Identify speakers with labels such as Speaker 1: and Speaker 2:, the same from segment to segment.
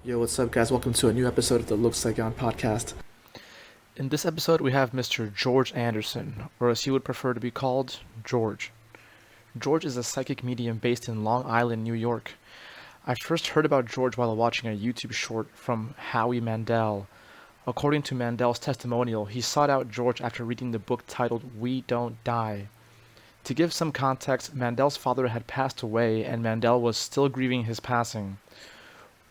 Speaker 1: Yo, what's up, guys? Welcome to a new episode of the Lux Saigon Podcast. In this episode, we have Mr. George Anderson, or as he would prefer to be called, George. George is a psychic medium based in Long Island, New York. I first heard about George while watching a YouTube short from Howie Mandel. According to Mandel's testimonial, he sought out George after reading the book titled We Don't Die. To give some context, Mandel's father had passed away, and Mandel was still grieving his passing.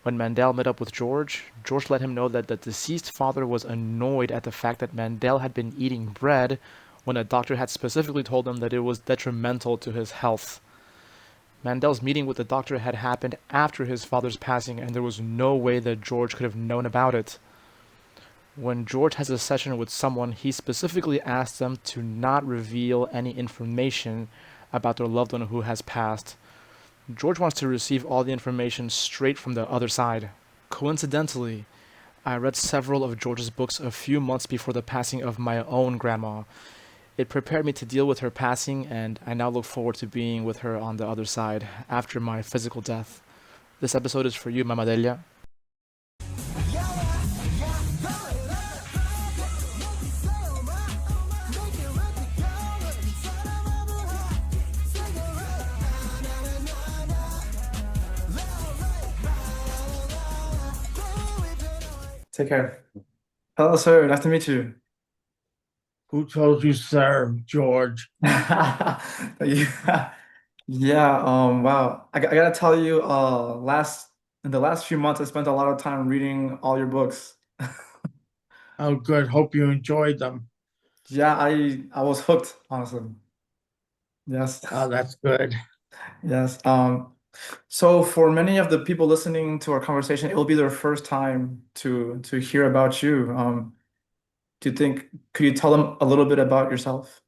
Speaker 1: When Mandel met up with George, George let him know that the deceased father was annoyed at the fact that Mandel had been eating bread when a doctor had specifically told him that it was detrimental to his health. Mandel's meeting with the doctor had happened after his father's passing, and there was no way that George could have known about it. When George has a session with someone, he specifically asks them to not reveal any information about their loved one who has passed. George wants to receive all the information straight from the other side. Coincidentally, I read several of George's books a few months before the passing of my own grandma. It prepared me to deal with her passing, and I now look forward to being with her on the other side after my physical death. This episode is for you, Mama Delia. Take care. Hello, sir. Nice to meet you.
Speaker 2: Who told you, sir, George?
Speaker 1: Yeah, yeah. Wow. I gotta tell you, in the last few months, I spent a lot of time reading all your books.
Speaker 2: Oh, good. Hope you enjoyed them.
Speaker 1: Yeah, I was hooked, honestly. Yes,
Speaker 2: Oh, that's good.
Speaker 1: yes. So for many of the people listening to our conversation, it will be their first time to hear about you. Do you think could you tell them a little bit about yourself?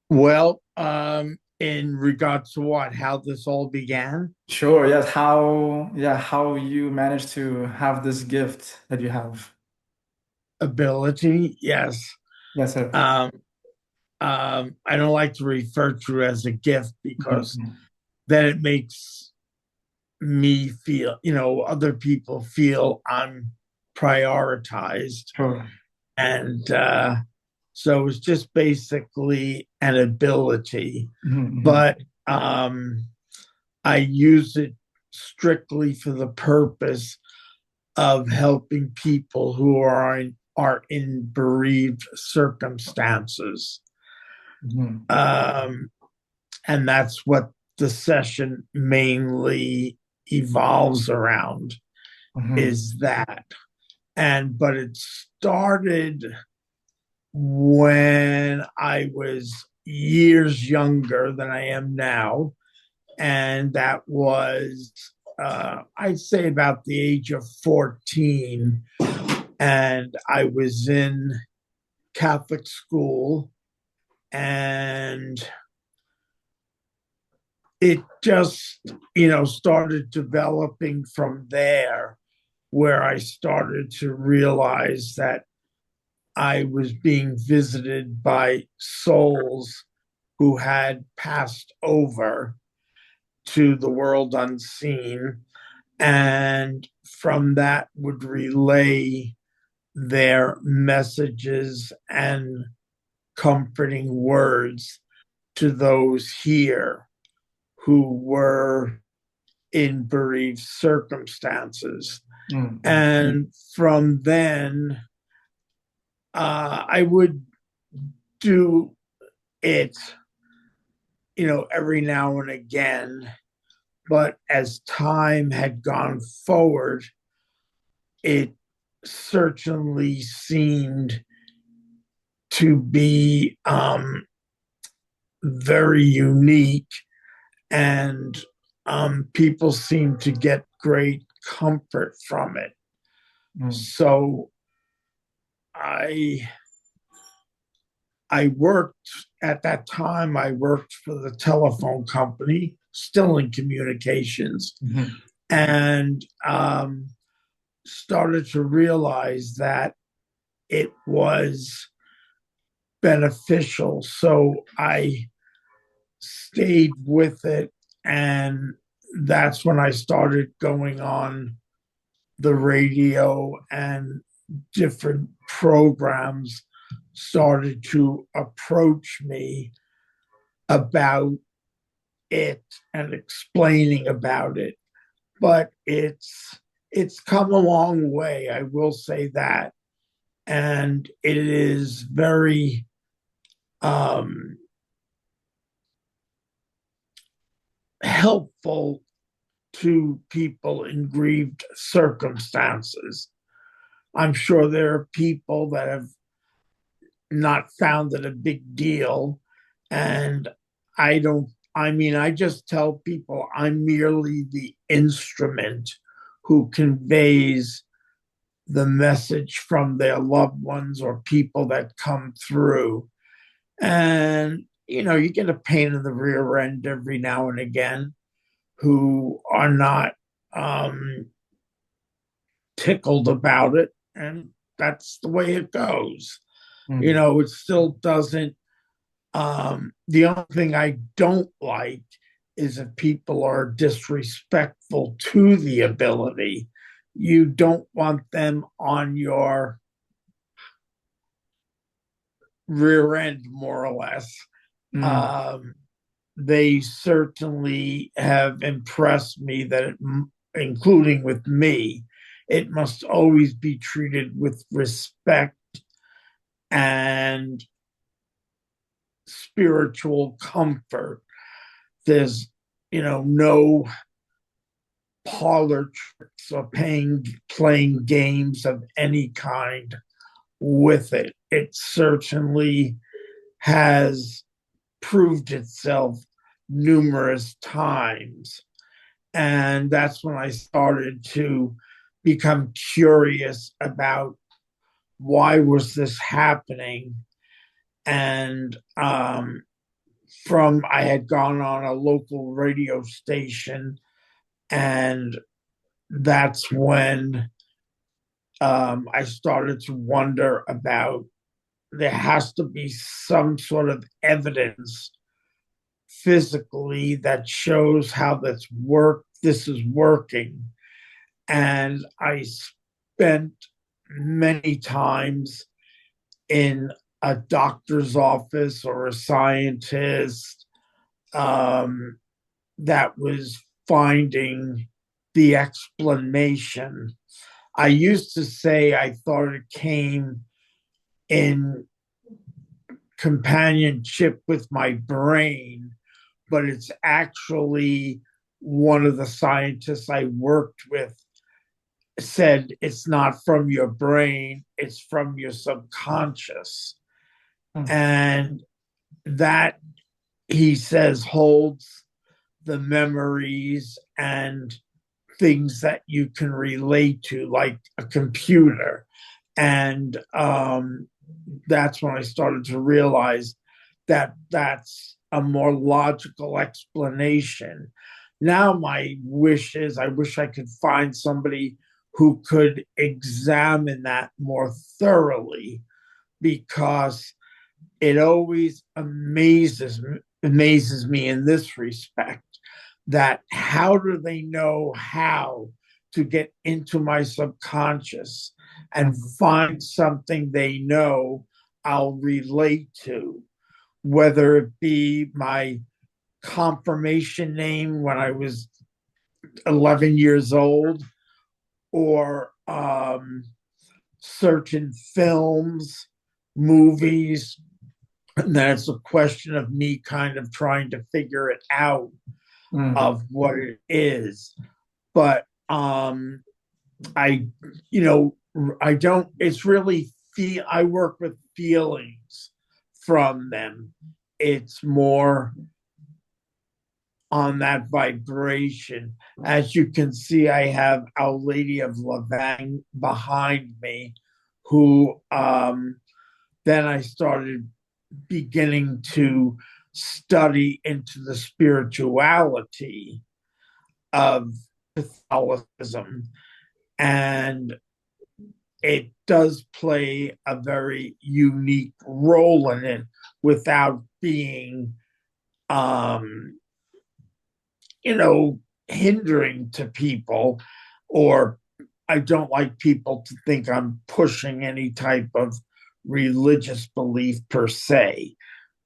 Speaker 2: Well, in regards to what, how this all began,
Speaker 1: Sure, yes. How you managed to have this gift that you have.
Speaker 2: ability, yes.
Speaker 1: Yes, sir.
Speaker 2: Um, I don't like to refer to it as a gift because
Speaker 1: Mhm.
Speaker 2: then it makes me feel, other people feel I'm prioritized.
Speaker 1: Sure.
Speaker 2: And so it's just basically an ability.
Speaker 1: Mhm,
Speaker 2: But I use it strictly for the purpose of helping people who are in bereaved circumstances,
Speaker 1: mhm,
Speaker 2: um, and that's what the session mainly evolves around.
Speaker 1: mhm,
Speaker 2: Is that but it started when I was years younger than I am now, and that was I'd say about the age of 14, and I was in Catholic school, and it just started developing from there, where I started to realize that I was being visited by souls who had passed over to the world unseen, and from that would relay their messages and comforting words to those here who were in bereaved circumstances.
Speaker 1: mhm,
Speaker 2: And from then, I would do it, every now and again. But as time had gone forward, it certainly seemed to be very unique, and people seemed to get great comfort from it.
Speaker 1: mhm,
Speaker 2: So I I worked at that time. I worked for the telephone company, still in communications,
Speaker 1: mhm,
Speaker 2: and started to realize that it was beneficial. So I stayed with it, and that's when I started going on the radio, and different programs started to approach me about it and explaining about it. But it's come a long way, I will say that. And it is very um, helpful to people in grieved circumstances. I'm sure there are people that have not found it a big deal. And I don't, I mean, I just tell people I'm merely the instrument who conveys the message from their loved ones or people that come through. And, you get a pain in the rear end every now and again who are not um, tickled about it. And that's the way it goes.
Speaker 1: Mm.
Speaker 2: It still doesn't. The only thing I don't like is if people are disrespectful to the ability. You don't want them on your rear end, more or less.
Speaker 1: Mm.
Speaker 2: Um, they certainly have impressed me that, including with me, it must always be treated with respect and spiritual comfort. There's, no parlor tricks or playing games of any kind with it. It certainly has proved itself numerous times. And that's when I started to become curious about why was this happening. And from I had gone on a local radio station, and that's when I started to wonder about, there has to be some sort of evidence physically that shows how this is working. And I spent many times in a doctor's office or a scientist that was finding the explanation. I used to say I thought it came in companionship with my brain, but it's actually one of the scientists I worked with said it's not from your brain, it's from your subconscious.
Speaker 1: Mm.
Speaker 2: And that, he says, holds the memories and things that you can relate to, like a computer. And that's when I started to realize that that's a more logical explanation. Now, my wish is I wish I could find somebody who could examine that more thoroughly, because it always amazes me in this respect, that how do they know how to get into my subconscious and
Speaker 1: Mm.
Speaker 2: find something they know I'll relate to, whether it be my confirmation name when I was 11 years old, or certain films, movies. And then it's a question of me kind of trying to figure it out
Speaker 1: Mm.
Speaker 2: of what it is. But I, you know, I don't, it's really I work with feelings from them. It's more on that vibration. As you can see, I have Our Lady of Lavang behind me, who then I started beginning to study into the spirituality of Catholicism. And it does play a very unique role in it without being, um, you know, hindering to people, or I don't like people to think I'm pushing any type of religious belief per se.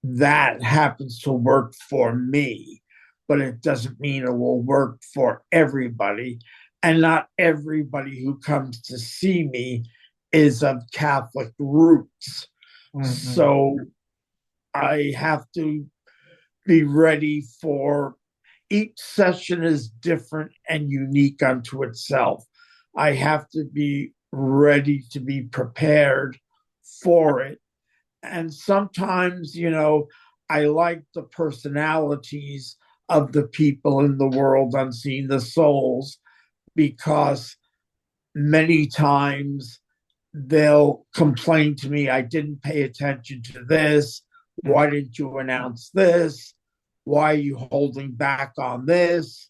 Speaker 2: That happens to work for me, but it doesn't mean it will work for everybody. And not everybody who comes to see me is of Catholic roots.
Speaker 1: Mm-hmm.
Speaker 2: So I have to be ready for each session is different and unique unto itself. I have to be ready to be prepared for it. And sometimes, I like the personalities of the people in the world unseen, the souls, because many times they'll complain to me, I didn't pay attention to this. Why didn't you announce this? Why are you holding back on this?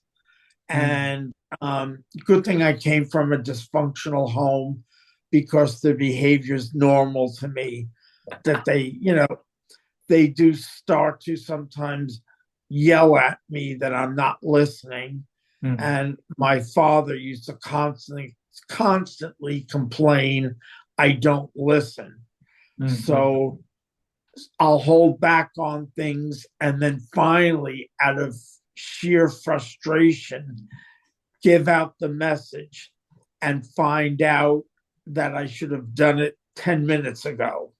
Speaker 1: Mm-hmm.
Speaker 2: And good thing I came from a dysfunctional home, because the behavior is normal to me. That they do start to sometimes yell at me that I'm not listening. And my father used to constantly complain, I don't listen.
Speaker 1: Mm-hmm.
Speaker 2: So I'll hold back on things, and then finally, out of sheer frustration, give out the message and find out that I should have done it 10 minutes ago.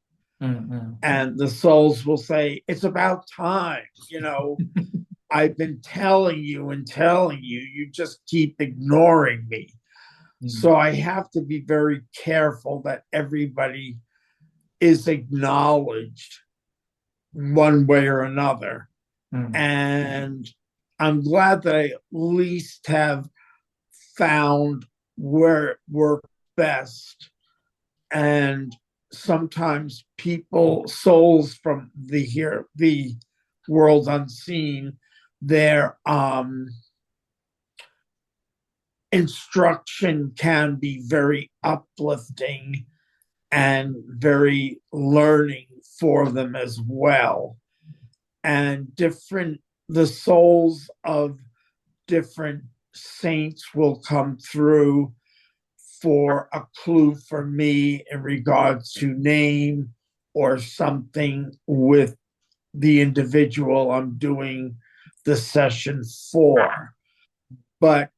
Speaker 1: Mm-hmm.
Speaker 2: And the souls will say, it's about time. I've been telling you and telling you, you just keep ignoring me. So I have to be very careful that everybody is acknowledged one way or another.
Speaker 1: Mm-hmm.
Speaker 2: And I'm glad that I at least have found where it worked best. And sometimes souls from the world unseen, their instruction can be very uplifting and very learning for them as well. And the souls of different saints will come through for a clue for me in regards to name or something with the individual I'm doing the session for. But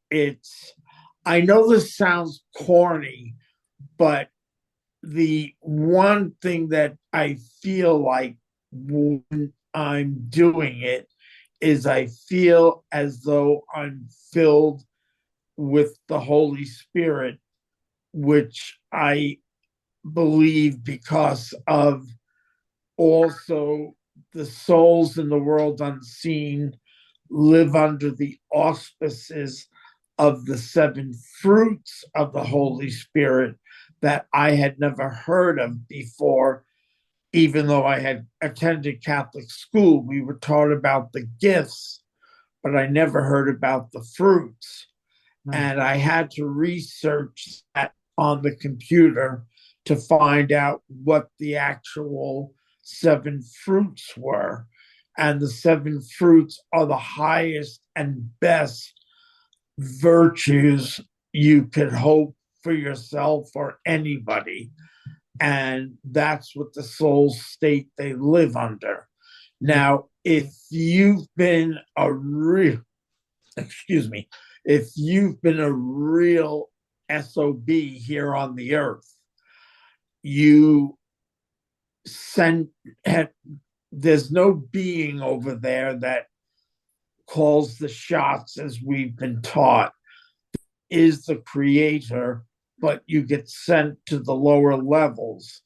Speaker 2: I know this sounds corny, but the one thing that I feel like when I'm doing it is I feel as though I'm filled with the Holy Spirit, which I believe because of also the souls in the world unseen live under the auspices of the seven fruits of the Holy Spirit that I had never heard of before. Even though I had attended Catholic school, we were taught about the gifts, but I never heard about the fruits. And I had to research that on the computer to find out what the actual seven fruits were. And the seven fruits are the highest and best virtues you could hope for yourself or anybody. And that's what the soul state they live under. Now, if you've been a real, excuse me, if you've been a real SOB here on the earth, you send, there's no being over there that calls the shots as we've been taught, is the creator, but you get sent to the lower levels.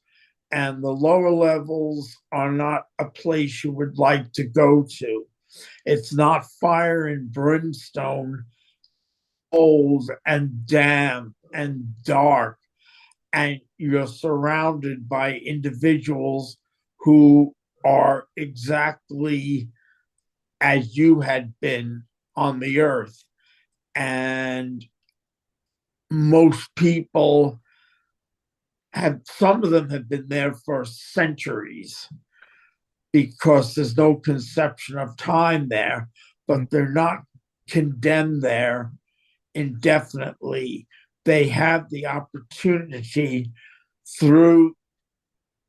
Speaker 2: And the lower levels are not a place you would like to go to. It's not fire and brimstone, cold and damp and dark. And you're surrounded by individuals who are exactly as you had been on the earth. And most people some of them have been there for centuries because there's no conception of time there, but they're not condemned there indefinitely. They have the opportunity through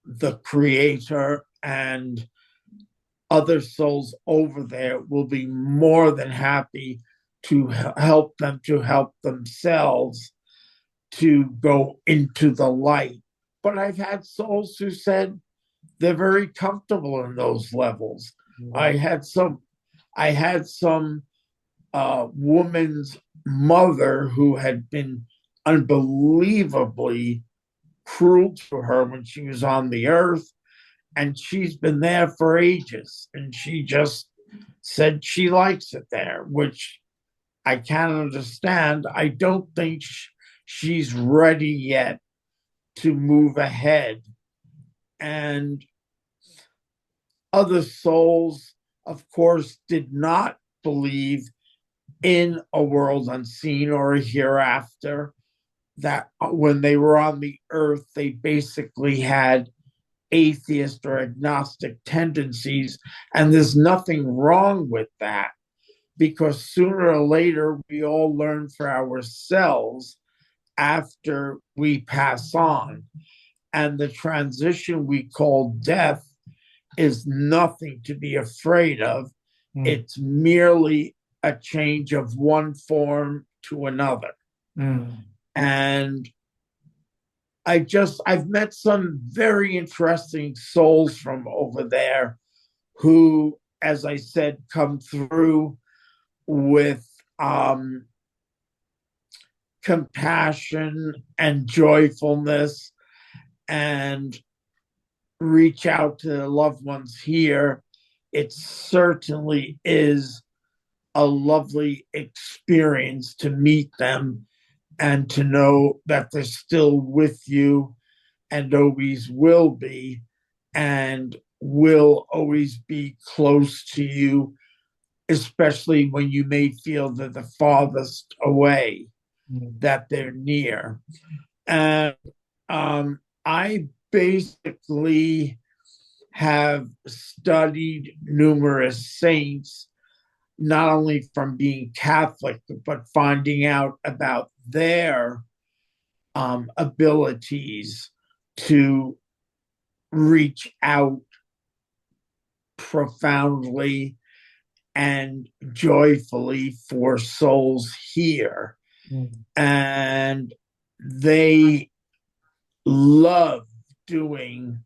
Speaker 2: the Creator and other souls over there will be more than happy to help them to help themselves to go into the light. But I've had souls who said they're very comfortable in those levels.
Speaker 1: Wow.
Speaker 2: I had some woman's mother who had been unbelievably cruel to her when she was on the earth, and she's been there for ages, and she just said she likes it there, which I can't understand. I don't think she's ready yet to move ahead. And other souls, of course, did not believe in a world unseen or a hereafter. That when they were on the earth, they basically had atheist or agnostic tendencies. And there's nothing wrong with that, because sooner or later, we all learn for ourselves after we pass on. And the transition we call death is nothing to be afraid of.
Speaker 1: Mm.
Speaker 2: It's merely a change of one form to another.
Speaker 1: Mm.
Speaker 2: And I've met some very interesting souls from over there who, as I said, come through with compassion and joyfulness and reach out to their loved ones here. It certainly is a lovely experience to meet them and to know that they're still with you and always will be, and will always be close to you, especially when you may feel they're the farthest away, that they're near. And I basically have studied numerous saints, not only from being Catholic, but finding out about their abilities to reach out profoundly and joyfully for souls here.
Speaker 1: Mm.
Speaker 2: And they love doing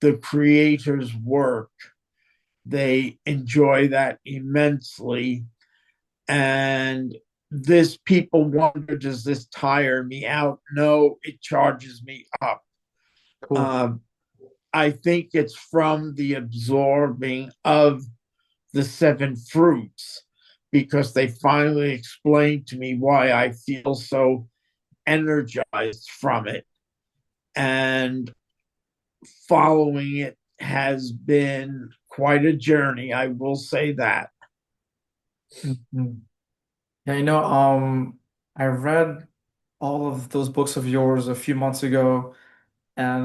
Speaker 2: the Creator's work. They enjoy that immensely. And this, people wonder, does this tire me out? No, it charges me up.
Speaker 1: Cool.
Speaker 2: I think it's from the absorbing of the seven fruits, because they finally explained to me why I feel so energized from it. And following it has been quite a journey, I will say that.
Speaker 1: Mhm. Yeah, I read all of those books of yours a few months ago, and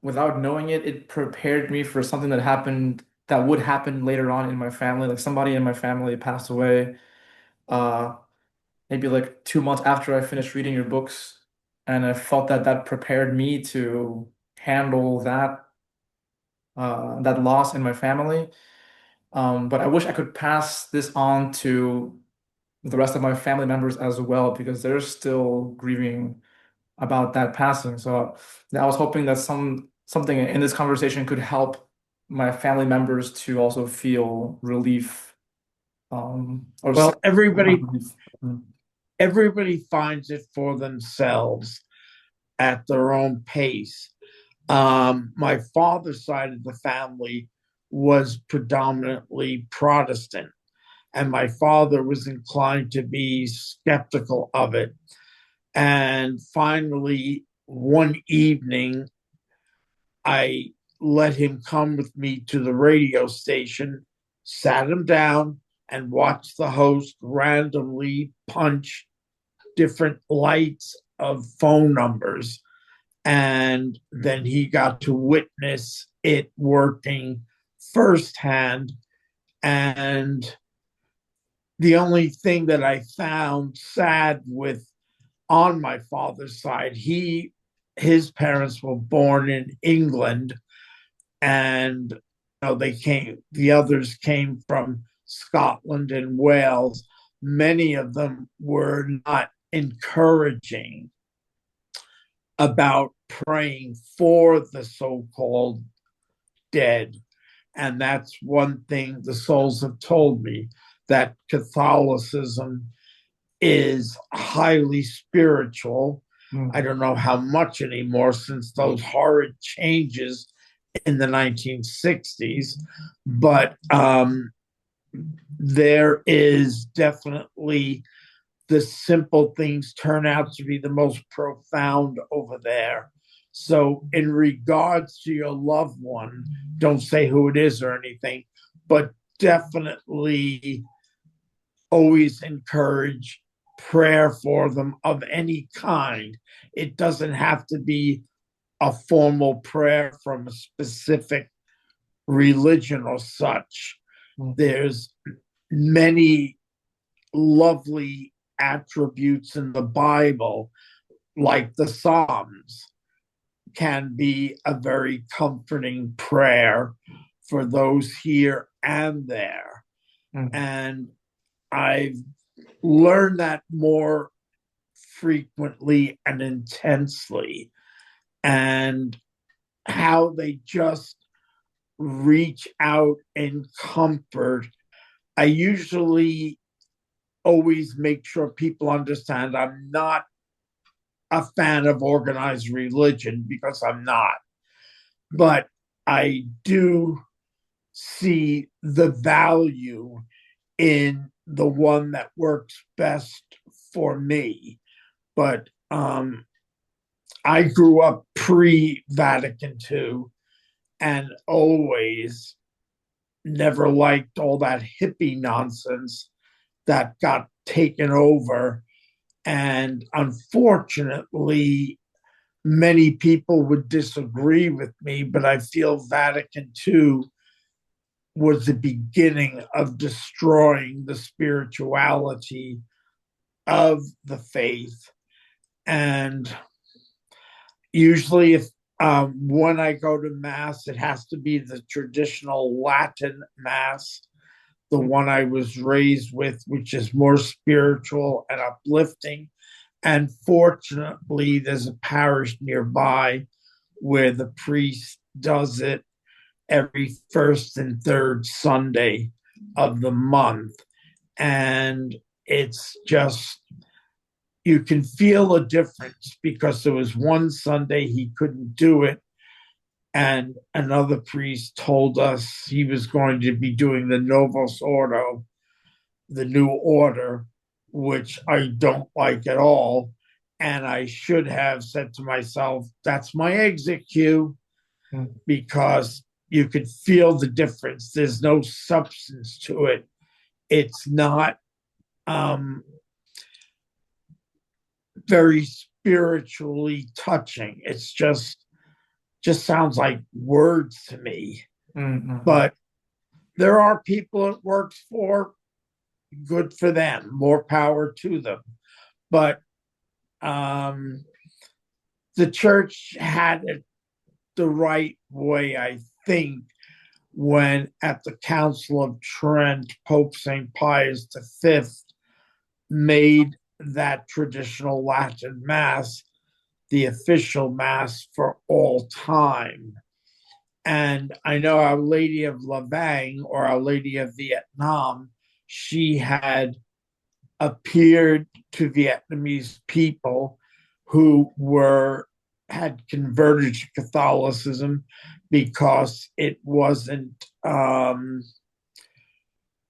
Speaker 1: without knowing it, it prepared me for something that would happen later on in my family. Like somebody in my family passed away, uh, maybe like 2 months after I finished reading your books, and I felt that that prepared me to handle that loss in my family. But I wish I could pass this on to the rest of my family members as well because they're still grieving about that passing. So I was hoping that something in this conversation could help my family members to also feel relief, or some
Speaker 2: Well, everybody
Speaker 1: relief. Mm.
Speaker 2: everybody finds it for themselves at their own pace. My father's side of the family was predominantly Protestant, and my father was inclined to be skeptical of it. And finally, one evening, I let him come with me to the radio station, sat him down, and watched the host randomly punch different lights of phone numbers. And then he got to witness it working firsthand. And The only thing that I found sad with on my father's side, his parents were born in England, and the others came from Scotland and Wales. Many of them were not encouraging about praying for the so-called dead. And that's one thing the souls have told me, that Catholicism is highly spiritual. I don't know how much anymore since those horrid changes in the 1960s, but there is definitely the simple things turn out to be the most profound over there. So, in regards to your loved one, don't say who it is or anything, but definitely always encourage prayer for them of any kind. It doesn't have to be a formal prayer from a specific religion or such. There's many lovely attributes in the Bible, like the Psalms, can be a very comforting prayer for those here and there. And I've learned that more frequently and intensely, and how they just reach out in comfort. I usually always make sure people understand I'm not a fan of organized religion, because I'm not. But I do see the value in the one that works best for me. But I grew up pre-Vatican II and always never liked all that hippie nonsense that got taken over. And unfortunately, many people would disagree with me, but I feel Vatican II was the beginning of destroying the spirituality of the faith. And usually, if when I go to Mass, it has to be the traditional Latin Mass, the one I was raised with, which is more spiritual and uplifting. And fortunately, there's a parish nearby where the priest does it every first and third Sunday of the month. And it's just, you can feel a difference, because there was one Sunday he couldn't do it. And another priest told us he was going to be doing the Novus Ordo, the new order, which I don't like at all. And I should have said to myself, that's my exit cue, because you could feel the difference. There's no substance to it. It's not very spiritually touching. It's just sounds like words to me. But there are people it works for, good for them, more power to them. But the church had it the right way, I think, when at the Council of Trent, Pope St. Pius V made that traditional Latin Mass the official Mass for all time. And I know Our Lady of Lavang, or Our Lady of Vietnam, she had appeared to Vietnamese people who had converted to Catholicism because it wasn't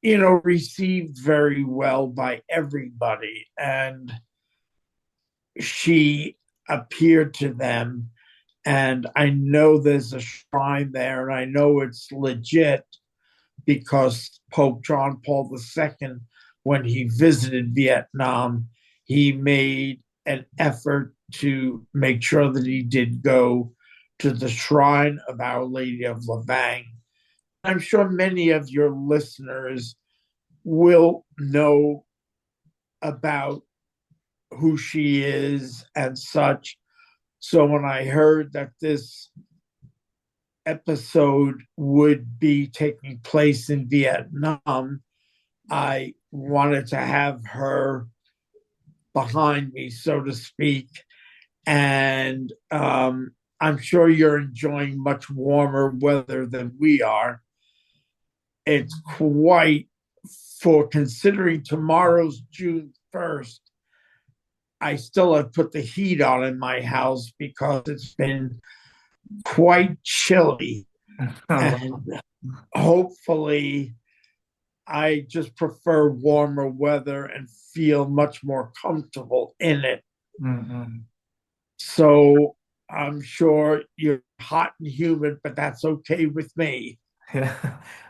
Speaker 2: received very well by everybody. And she appeared to them. And I know there's a shrine there, and I know it's legit, because Pope John Paul II, when he visited Vietnam, he made an effort to make sure that he did go to the shrine of Our Lady of Lavang. I'm sure many of your listeners will know about who she is and such. So when I heard that this episode would be taking place in Vietnam, I wanted to have her behind me, so to speak. And I'm sure you're enjoying much warmer weather than we are. It's quite, for considering tomorrow's June 1st, I still have put the heat on in my house because it's been quite chilly.
Speaker 1: Oh,
Speaker 2: And hopefully, I just prefer warmer weather and feel much more comfortable in it.
Speaker 1: wow. Mm-mm.
Speaker 2: So I'm sure you're hot and humid, but that's okay with me.
Speaker 1: Yeah.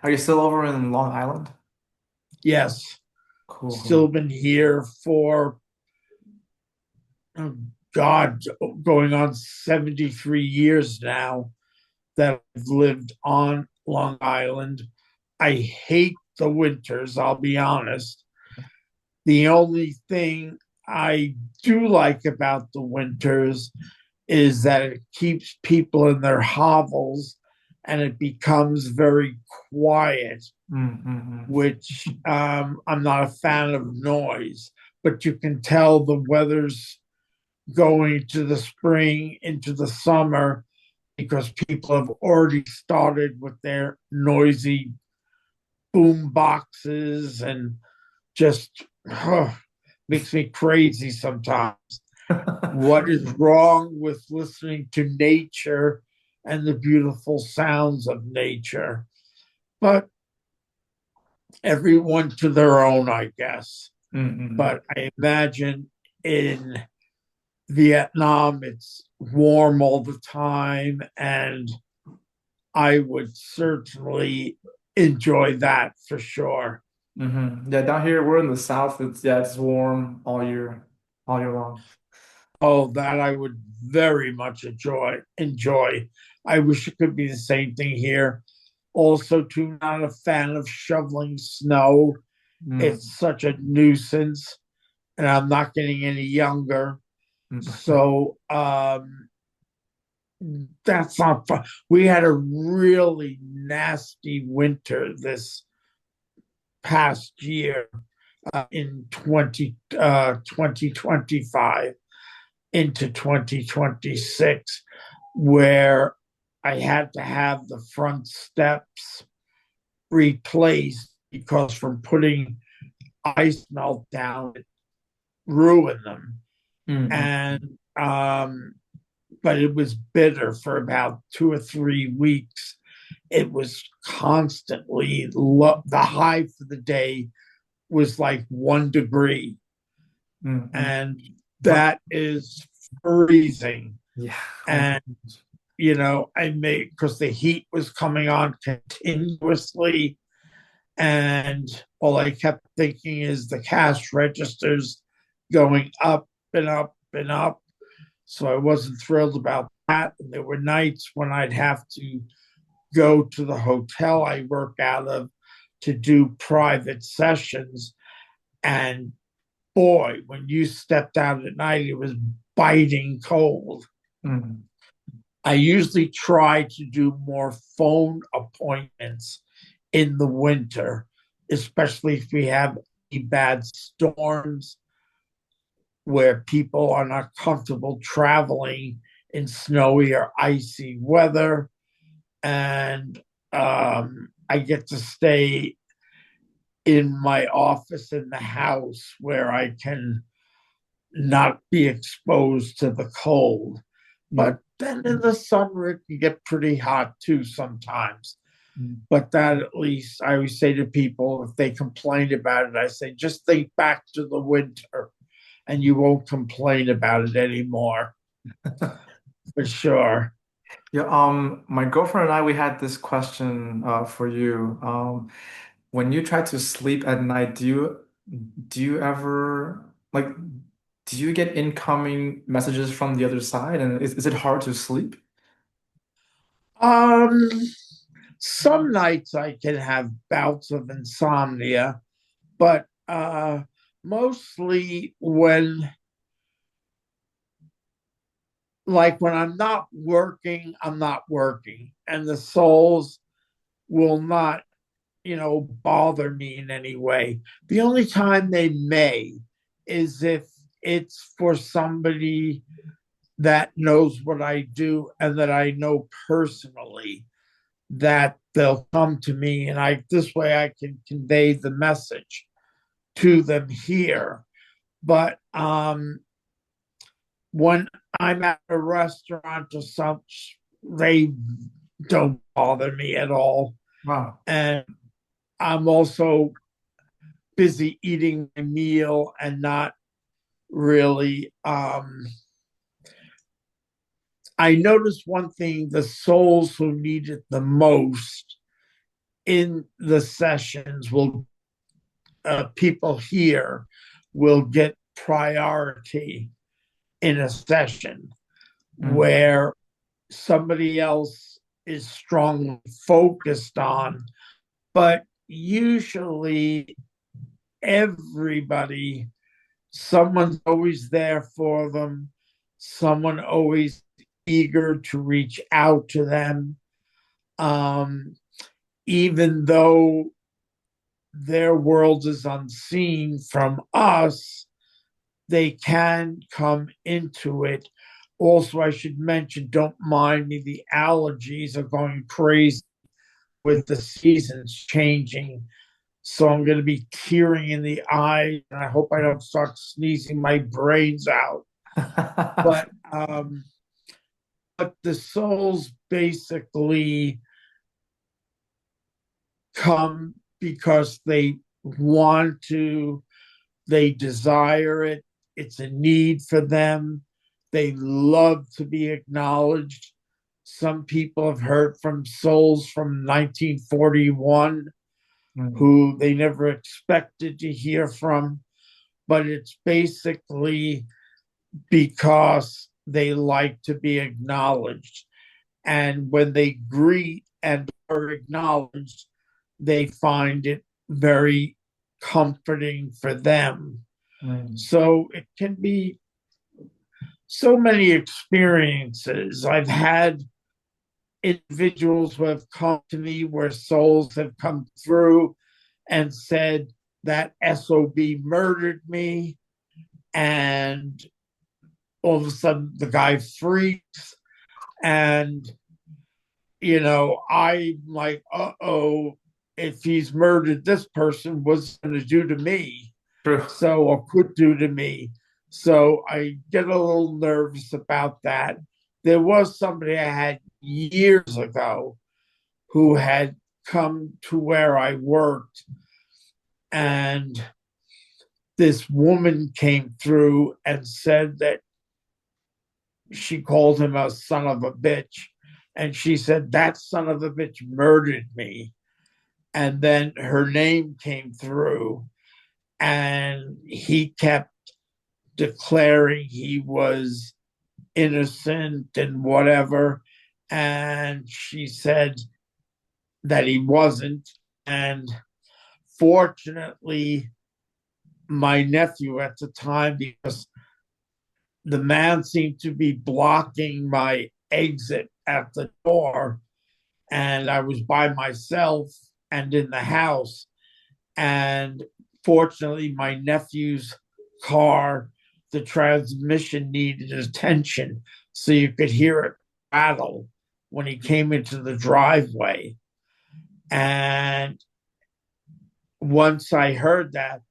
Speaker 1: Are you still over in Long Island?
Speaker 2: Yes,
Speaker 1: Cool,
Speaker 2: still
Speaker 1: cool.
Speaker 2: been here for, oh God, going on 73 years now that I've lived on Long Island. I hate the winters, I'll be honest. The only thing I do like about the winters is that it keeps people in their hovels and it becomes very quiet,
Speaker 1: Mm-mm.
Speaker 2: which I'm not a fan of noise, but you can tell the weather's going to the spring into the summer because people have already started with their noisy boom boxes and just makes me crazy sometimes. What is wrong with listening to nature and the beautiful sounds of nature? But everyone to their own, I guess.
Speaker 1: Mm-mm.
Speaker 2: But I imagine in Vietnam, it's warm all the time, and I would certainly enjoy that for sure.
Speaker 1: Yeah, down here we're in the south. It's warm all year long.
Speaker 2: Oh, that I would very much enjoy. I wish it could be the same thing here. Also, too, not a fan of shoveling snow.
Speaker 1: Mm.
Speaker 2: It's such a nuisance, and I'm not getting any younger.
Speaker 1: Mm.
Speaker 2: So that's not fun. We had a really nasty winter this past year in 2025 into 2026, where I had to have the front steps replaced because from putting ice melt down, it ruined them.
Speaker 1: Mm.
Speaker 2: And but it was bitter for about 2 or 3 weeks. It was constantly low. The high for the day was like 1 degree,
Speaker 1: Mm.
Speaker 2: and
Speaker 1: What?
Speaker 2: that is freezing.
Speaker 1: Yeah. Oh my
Speaker 2: And
Speaker 1: goodness.
Speaker 2: I made, because the heat was coming on continuously, and all I kept thinking is the cash registers going up and up and up. So I wasn't thrilled about that. And there were nights when I'd have to go to the hotel I work out of to do private sessions. And boy, when you stepped out at night, it was biting cold.
Speaker 1: Mm.
Speaker 2: I usually try to do more phone appointments in the winter, especially if we have bad storms where people are not comfortable traveling in snowy or icy weather. And I get to stay in my office in the house where I can not be exposed to the cold.
Speaker 1: Mm.
Speaker 2: But then in the summer, it can get pretty hot too sometimes.
Speaker 1: Mm.
Speaker 2: But that, at least, I always say to people, if they complain about it, I say, just think back to the winter and you won't complain about it anymore, for sure.
Speaker 1: Yeah, my girlfriend and I, we had this question for you. When you try to sleep at night, do you ever like do you get incoming messages from the other side? And is it hard to sleep?
Speaker 2: Um, some nights I can have bouts of insomnia, but mostly when I'm not working, I'm not working, and the souls will not, bother me in any way. The only time they may is if it's for somebody that knows what I do and that I know personally, that they'll come to me, and this way I can convey the message to them here. But when I'm at a restaurant or such, they don't bother me at all.
Speaker 1: Wow.
Speaker 2: And I'm also busy eating my meal and not really. I noticed one thing: the souls who need it the most in the sessions people here will get priority in a session where somebody else is strongly focused on. But usually everybody, someone's always there for them, someone always eager to reach out to them. Even though their world is unseen from us, they can come into it. Also, I should mention, don't mind me, the allergies are going crazy with the seasons changing. So I'm going to be tearing in the eye, and I hope I don't start sneezing my brains out. But the souls basically come because they want to, they desire it, it's a need for them. They love to be acknowledged. Some people have heard from souls from 1941 who they never expected to hear from, but it's basically because they like to be acknowledged. And when they greet and are acknowledged, they find it very comforting for them. So it can be so many experiences. I've had individuals who have come to me where souls have come through and said that SOB murdered me, and all of a sudden the guy freaks, and I'm like, uh-oh, if he's murdered this person, what's going to do to me?
Speaker 1: True.
Speaker 2: So, or could do to me. So I get a little nervous about that. There was somebody I had years ago who had come to where I worked, and this woman came through and said that she called him a son of a bitch. And she said, that son of a bitch murdered me. And then her name came through, and he kept declaring he was innocent and whatever. And she said that he wasn't. And fortunately, my nephew at the time, because the man seemed to be blocking my exit at the door, and I was by myself and in the house. And fortunately, my nephew's car, the transmission needed attention, so you could hear it rattle when he came into the driveway. And once I heard that,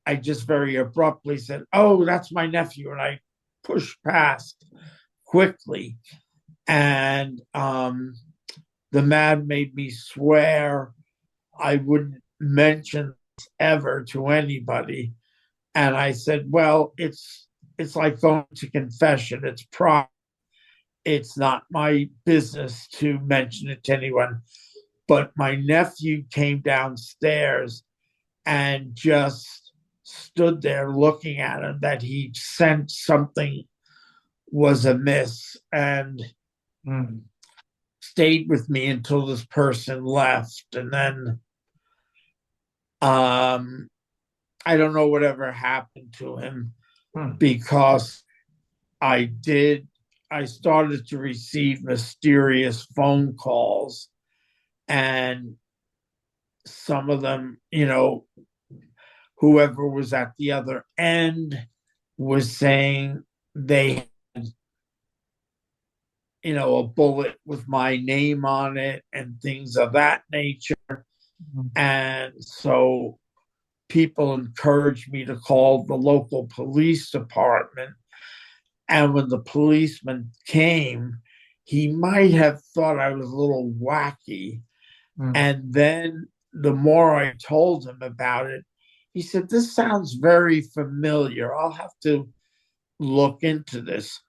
Speaker 2: I just very abruptly said, "Oh, that's my nephew," and I pushed past quickly. And the man made me swear I wouldn't mention this ever to anybody. And I said, "Well, it's like going to confession. It's private. It's not my business to mention it to anyone." But my nephew came downstairs and just stood there looking at him, that he sensed something was amiss, and stayed with me until this person left. And then I don't know whatever happened to him
Speaker 1: Hmm.
Speaker 2: because I started to receive mysterious phone calls, and some of them, whoever was at the other end was saying they had, a bullet with my name on it and things of that nature.
Speaker 1: Hmm.
Speaker 2: And so people encouraged me to call the local police department. And when the policeman came, he might have thought I was a little wacky.
Speaker 1: Hmm.
Speaker 2: And then the more I told him about it, he said, "This sounds very familiar. I'll have to look into this."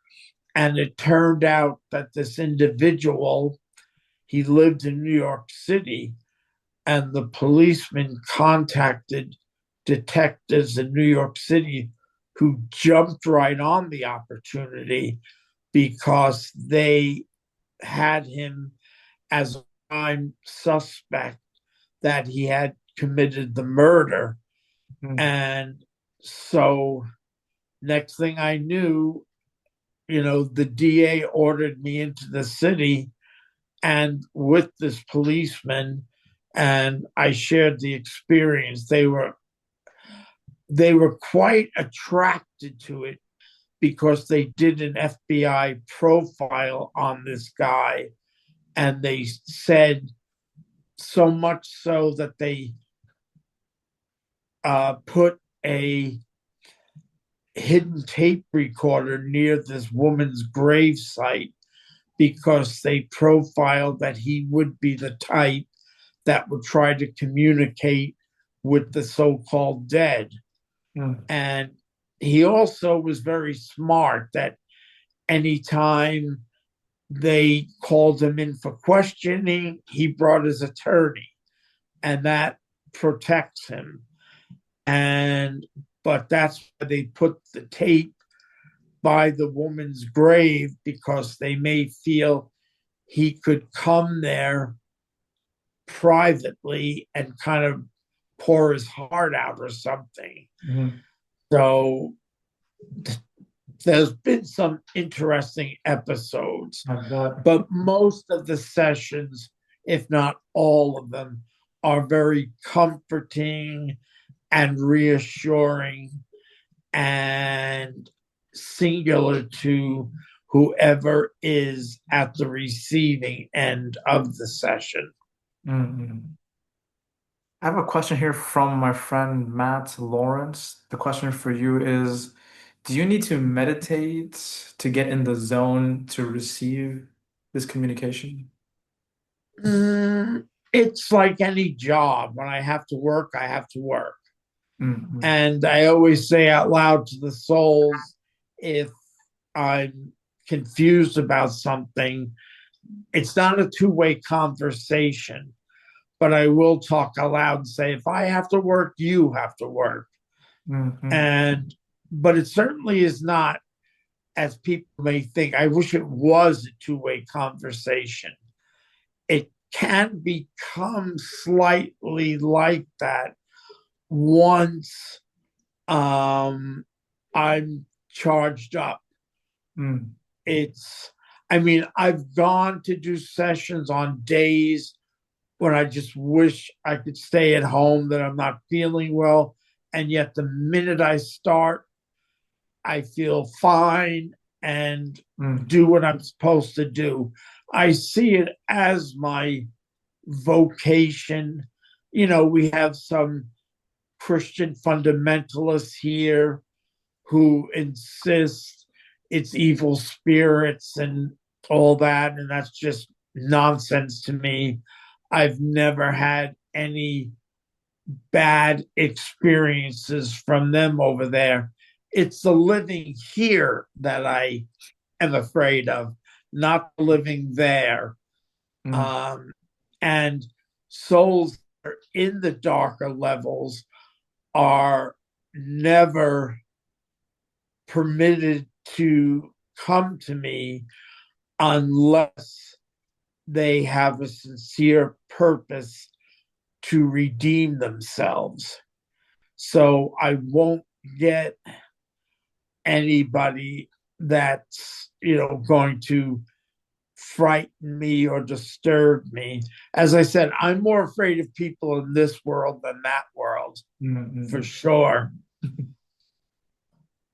Speaker 2: And it turned out that this individual, he lived in New York City, and the policeman contacted detectives in New York City who jumped right on the opportunity because they had him as a prime suspect, that he had committed the murder.
Speaker 1: Hmm.
Speaker 2: And so next thing I knew, the DA ordered me into the city and with this policeman, and I shared the experience. They were quite attracted to it because they did an FBI profile on this guy, and they said, so much so that they put a hidden tape recorder near this woman's grave site because they profiled that he would be the type that would try to communicate with the so-called dead.
Speaker 1: Hmm.
Speaker 2: And he also was very smart, that anytime they called him in for questioning, he brought his attorney, and that protects him. And but that's why they put the tape by the woman's grave, because they may feel he could come there privately and kind of pour his heart out or something.
Speaker 1: Hmm.
Speaker 2: So there's been some interesting episodes,
Speaker 1: I bet.
Speaker 2: but most of the sessions, if not all of them, are very comforting and reassuring and singular to whoever is at the receiving end of the session.
Speaker 1: Hmm. I have a question here from my friend Matt Lawrence. The question for you is, do you need to meditate to get in the zone to receive this communication?
Speaker 2: It's like any job. When I have to work, I have to work.
Speaker 1: Mm-hmm.
Speaker 2: And I always say out loud to the souls, if I'm confused about something, it's not a two-way conversation, but I will talk aloud and say, if I have to work, you have to work.
Speaker 1: Mm-hmm.
Speaker 2: And but it certainly is not, as people may think. I wish it was a two-way conversation. It can become slightly like that once I'm charged up.
Speaker 1: Mm.
Speaker 2: It's, I mean, I've gone to do sessions on days when I just wish I could stay at home, that I'm not feeling well. And yet, the minute I start, I feel fine and
Speaker 1: Mm.
Speaker 2: do what I'm supposed to do. I see it as my vocation. We have some Christian fundamentalists here who insist it's evil spirits and all that. And that's just nonsense to me. I've never had any bad experiences from them over there. It's the living here that I am afraid of, not living there.
Speaker 1: Mm.
Speaker 2: Um, and souls in the darker levels are never permitted to come to me unless they have a sincere purpose to redeem themselves. So I won't get anybody that's, going to frighten me or disturb me. As I said, I'm more afraid of people in this world than that world, for sure.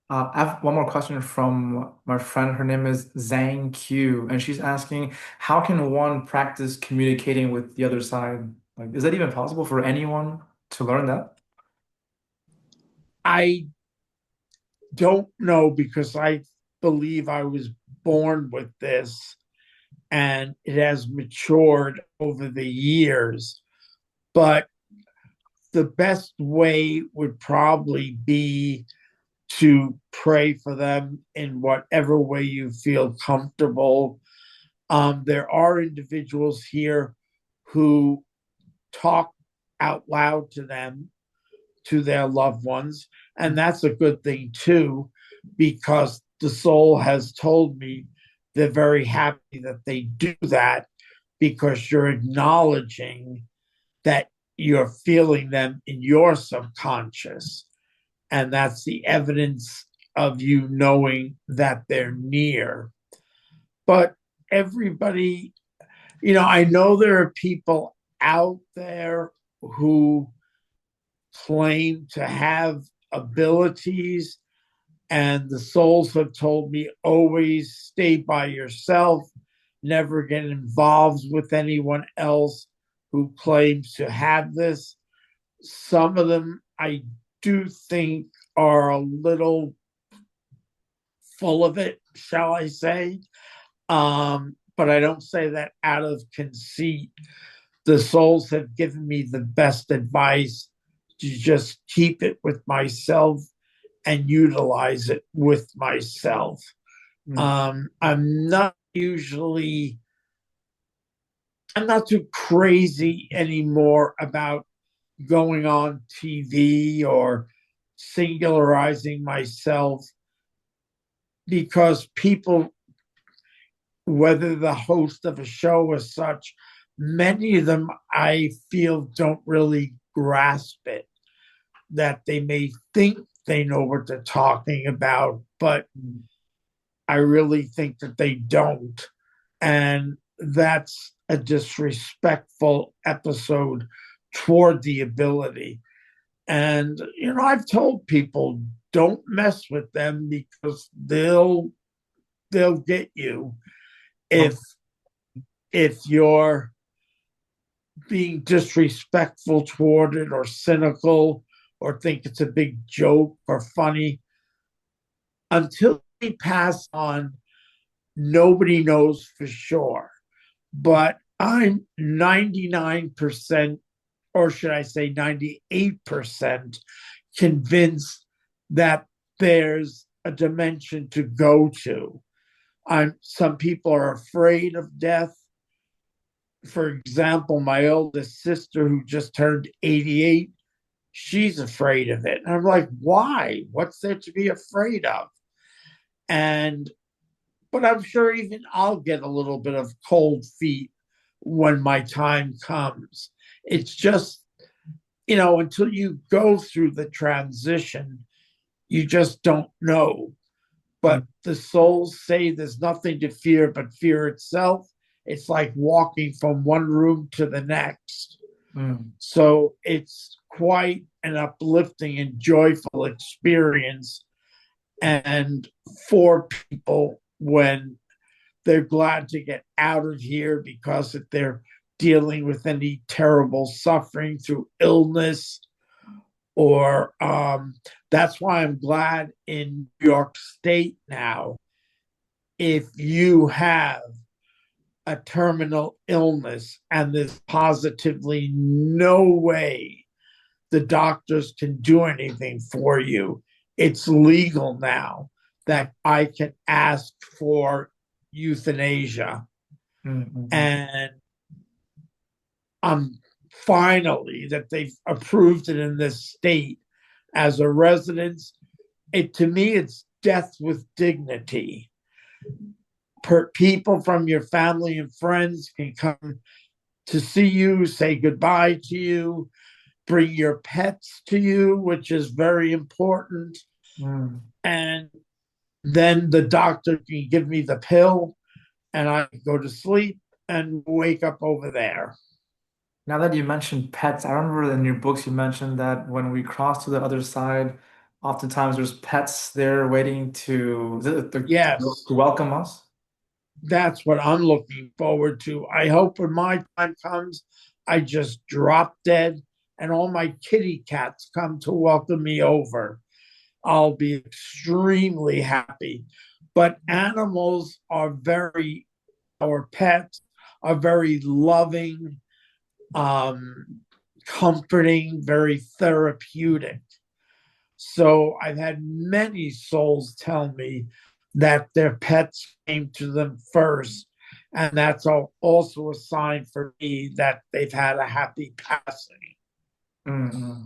Speaker 1: I have one more question from my friend. Her name is Zhang Q, and she's asking, how can one practice communicating with the other side? Like, is that even possible for anyone to learn that?
Speaker 2: I don't know because I believe I was born with this and it has matured over the years. But the best way would probably be to pray for them in whatever way you feel comfortable. There are individuals here who talk out loud to them, to their loved ones, and that's a good thing too, because the soul has told me they're very happy that they do that because you're acknowledging that you're feeling them in your subconscious. And that's the evidence of you knowing that they're near. But everybody, I know there are people out there who claim to have abilities, and the souls have told me always stay by yourself, never get involved with anyone else who claims to have this. Some of them I do think are a little full of it, shall I say. But I don't say that out of conceit. The souls have given me the best advice to just keep it with myself and utilize it with myself. I'm not usually, I'm not too crazy anymore about going on TV or singularizing myself because people, whether the host of a show or such, many of them I feel don't really grasp it, that they may think they know what they're talking about, but I really think that they don't. And that's a disrespectful episode toward the ability. And, I've told people don't mess with them because they'll get you if you're being disrespectful toward it or cynical or think it's a big joke or funny. Until we pass on, nobody knows for sure. But I'm 99%, or should I say 98% convinced that there's a dimension to go to. Some people are afraid of death. For example, my oldest sister, who just turned 88, she's afraid of it. And I'm like, why? What's there to be afraid of? And, but I'm sure even I'll get a little bit of cold feet when my time comes. It's just, until you go through the transition, you just don't know. But the souls say there's nothing to fear but fear itself. It's like walking from one room to the next. So it's quite an uplifting and joyful experience. And for people, when they're glad to get out of here because if they're dealing with any terrible suffering through illness, or that's why I'm glad in New York State now, if you have a terminal illness and there's positively no way the doctors can do anything for you, it's legal now that I can ask for euthanasia. And finally that they've approved it in this state as a residence. To me, it's death with dignity. People from your family and friends can come to see you, say goodbye to you. bring your pets to you, which is very important.
Speaker 1: Mm.
Speaker 2: And then the doctor can give me the pill and I go to sleep and wake up over there.
Speaker 1: Now that you mentioned pets, I remember in your books you mentioned that when we cross to the other side, oftentimes there's pets there waiting
Speaker 2: Yes,
Speaker 1: to welcome us.
Speaker 2: that's what I'm looking forward to. I hope when my time comes, I just drop dead and all my kitty cats come to welcome me over. I'll be extremely happy. But animals are very, our pets are very loving, um, comforting, very therapeutic. So I've had many souls tell me that their pets came to them first. And that's also a sign for me that they've had a happy passing.
Speaker 1: Mm-hmm.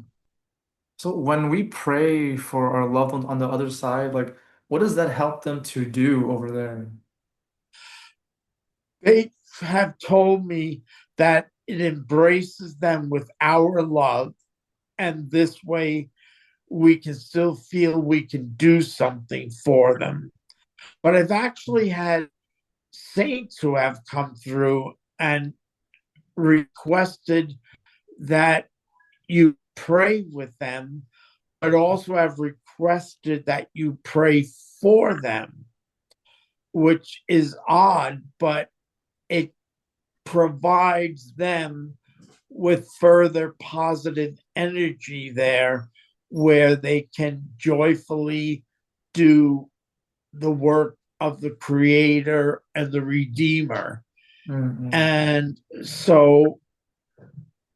Speaker 1: So when we pray for our loved ones on the other side, like what does that help them to do over there?
Speaker 2: They have told me that it embraces them with our love. And this way, we can still feel we can do something for them. But I've actually had saints who have come through and requested that you pray with them, but also have requested that you pray for them, which is odd, but it provides them with further positive energy there where they can joyfully do the work of the creator and the redeemer.
Speaker 1: Mm-hmm.
Speaker 2: And so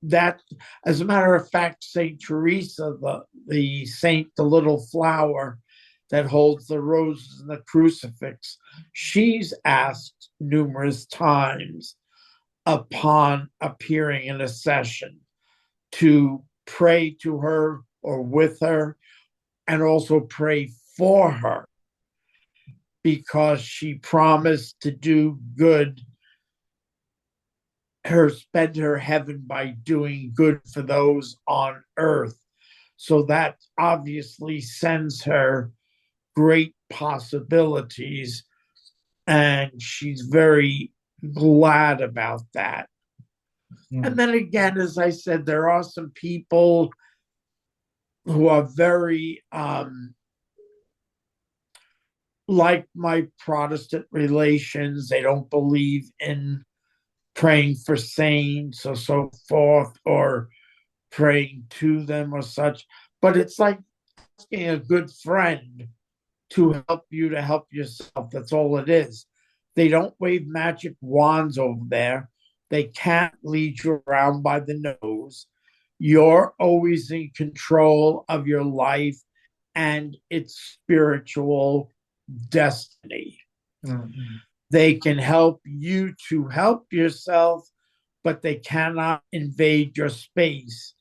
Speaker 2: that, as a matter of fact, Saint Teresa, the saint, the little flower that holds the roses and the crucifix, she's asked numerous times upon appearing in a session to pray to her or with her and also pray for her because she promised to do good, her spend her heaven by doing good for those on earth. So that obviously sends her great possibilities, and she's very glad about that. And
Speaker 1: Mm.
Speaker 2: then again, as I said, there are some people who are very like my Protestant relations. They don't believe in praying for saints or so forth, or praying to them or such. But it's like asking a good friend to help you to help yourself. That's all it is. They don't wave magic wands over there. They can't lead you around by the nose. You're always in control of your life and its spiritual destiny.
Speaker 1: Mm-hmm.
Speaker 2: They can help you to help yourself, but they cannot invade your space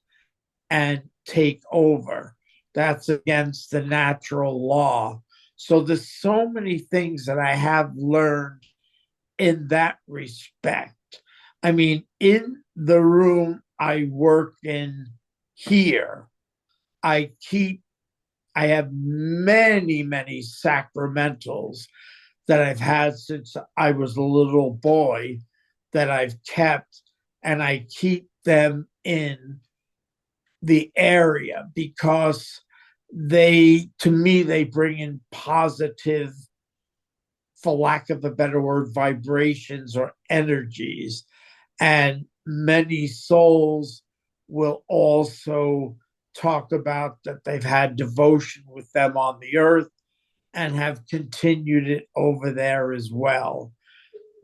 Speaker 2: and take over. That's against the natural law. So there's so many things that I have learned in that respect. I mean, in the room I work in here, I keep I have many, many sacramentals that I've had since I was a little boy that I've kept, and I keep them in the area because to me, they bring in positive, for lack of a better word, vibrations or energies. And many souls will also talk about that they've had devotion with them on the earth and have continued it over there as well.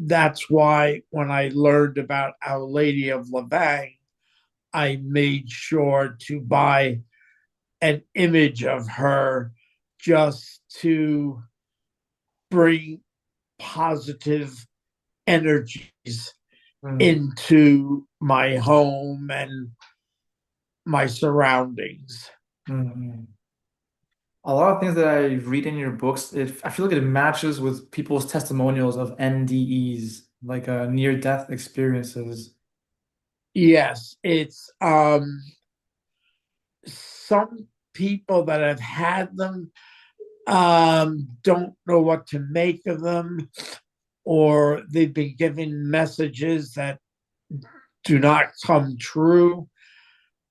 Speaker 2: That's why when I learned about Our Lady of Lavang, I made sure to buy an image of her just to bring positive energies
Speaker 1: Mm.
Speaker 2: into my home and my surroundings.
Speaker 1: Mm-hmm. A lot of things that I read in your books, I feel like it matches with people's testimonials of NDEs, like near-death experiences.
Speaker 2: Yes, it's some people that have had them don't know what to make of them, or they've been given messages that do not come true,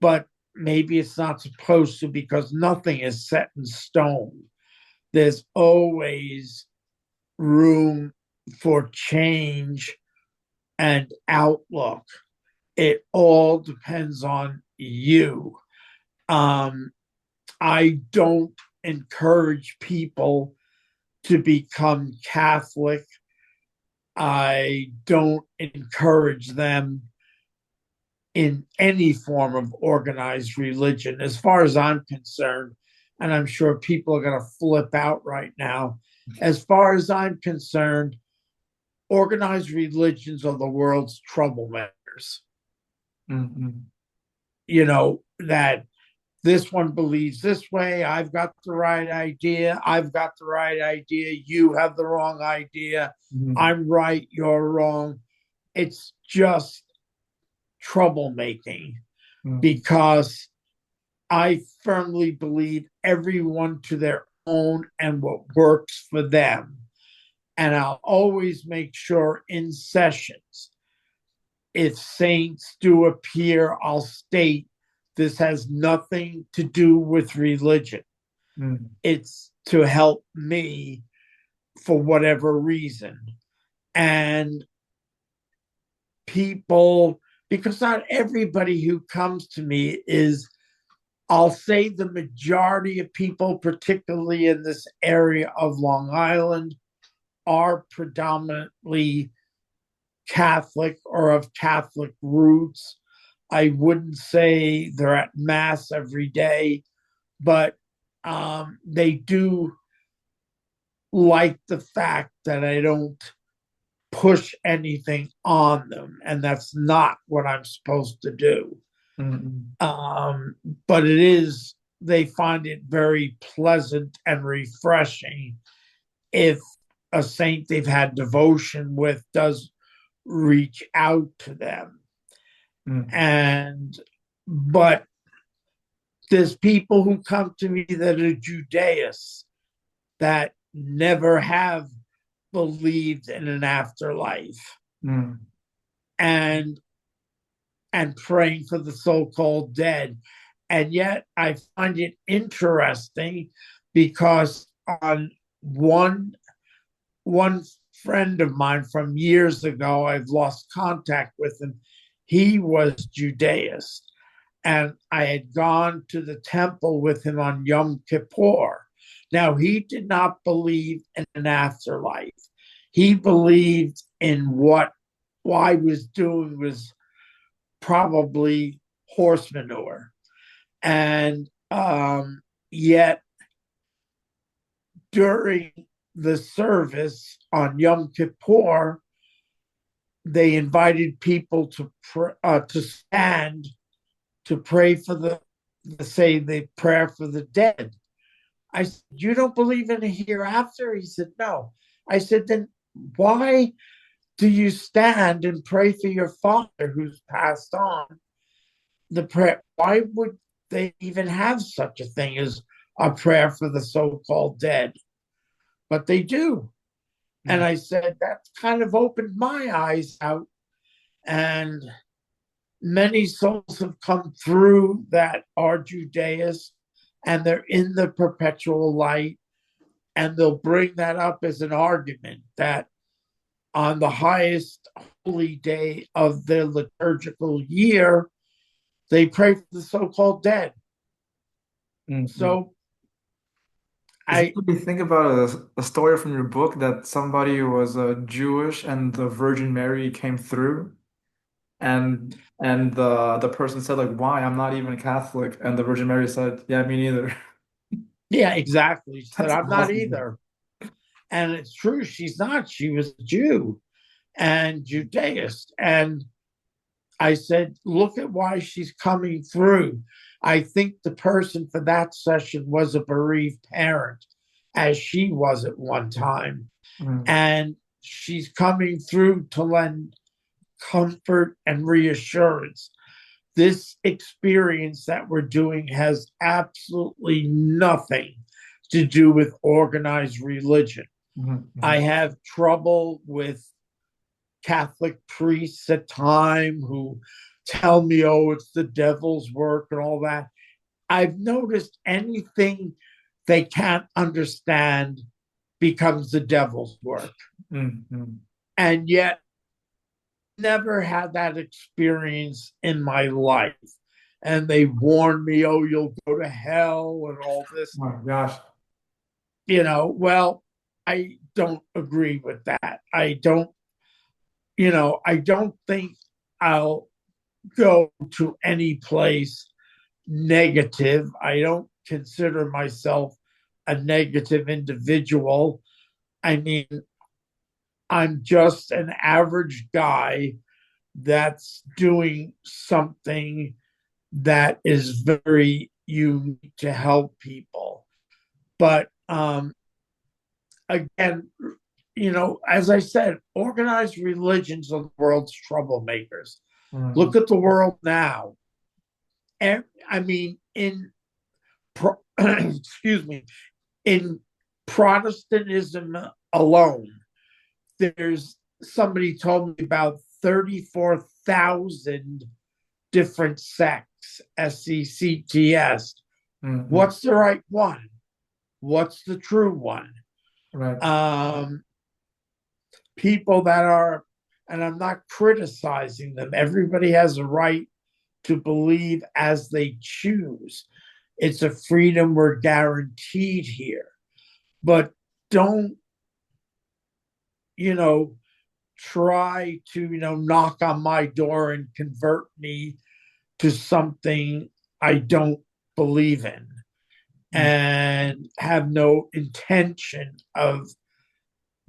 Speaker 2: but maybe it's not supposed to because nothing is set in stone. There's always room for change and outlook. It all depends on you. Um, I don't encourage people to become Catholic. I don't encourage them in any form of organized religion, as far as I'm concerned. And I'm sure people are going to flip out right now. As far as I'm concerned, organized religions are the world's troublemakers.
Speaker 1: Mm-hmm.
Speaker 2: That this one believes this way. I've got the right idea. I've got the right idea. You have the wrong idea.
Speaker 1: Mm-hmm.
Speaker 2: I'm right. You're wrong. It's just troublemaking because I firmly believe everyone to their own and what works for them. And I'll always make sure in sessions, if saints do appear, I'll state this has nothing to do with religion. It's to help me for whatever reason. And people, because not everybody who comes to me is, I'll say the majority of people, particularly in this area of Long Island, are predominantly Catholic or of Catholic roots. I wouldn't say they're at Mass every day, but they do like the fact that I don't push anything on them, and that's not what I'm supposed to do. But it is, they find it very pleasant and refreshing if a saint they've had devotion with does reach out to them. But there's people who come to me that are Judaists that never have believed in an afterlife and praying for the so-called dead. And yet I find it interesting because on one friend of mine from years ago, I've lost contact with him. He was Judaist, and I had gone to the temple with him on Yom Kippur. Now, he did not believe in an afterlife. He believed in what I was doing was probably horse manure. And yet, during the service on Yom Kippur, they invited people to stand to pray for the prayer for the dead. I said, you don't believe in a hereafter? He said, no. I said, then why do you stand and pray for your father who's passed on? The prayer, why would they even have such a thing as a prayer for the so-called dead? But they do. And I said, that kind of opened my eyes out. And many souls have come through that are Judaists, and they're in the perpetual light. And they'll bring that up as an argument that on the highest holy day of their liturgical year, they pray for the so-called dead. So
Speaker 1: I think about a story from your book that somebody was Jewish and the Virgin Mary came through, and the person said like, "Why? I'm not even Catholic," and the Virgin Mary said, "Yeah, me neither."
Speaker 2: Yeah, exactly. She said,
Speaker 1: That's
Speaker 2: I'm not
Speaker 1: awesome.
Speaker 2: either. And it's true, she's not. She was a Jew and Judaist. And I said, look at why she's coming through. I think the person for that session was a bereaved parent, as she was at one time. And she's coming through to lend comfort and reassurance this experience that we're doing has absolutely nothing to do with organized religion. I have trouble with Catholic priests at times who tell me, oh, it's the devil's work and all that. I've noticed anything they can't understand becomes the devil's work. And yet, never had that experience in my life. And they warned me, oh, you'll go to hell and all this.
Speaker 1: Oh my gosh.
Speaker 2: Well, I don't agree with that. I don't think I'll go to any place negative. I don't consider myself a negative individual. I mean, I'm just an average guy that's doing something that is very unique to help people. But again, as I said, organized religions are the world's troublemakers. Look at the world now. And I mean, excuse me, in Protestantism alone, there's somebody told me about 34,000 different sects, SECTS. What's the right one? What's the true one?
Speaker 1: Right.
Speaker 2: People that are, and I'm not criticizing them, everybody has a right to believe as they choose. It's a freedom we're guaranteed here. But don't, try to, knock on my door and convert me to something I don't believe in and have no intention of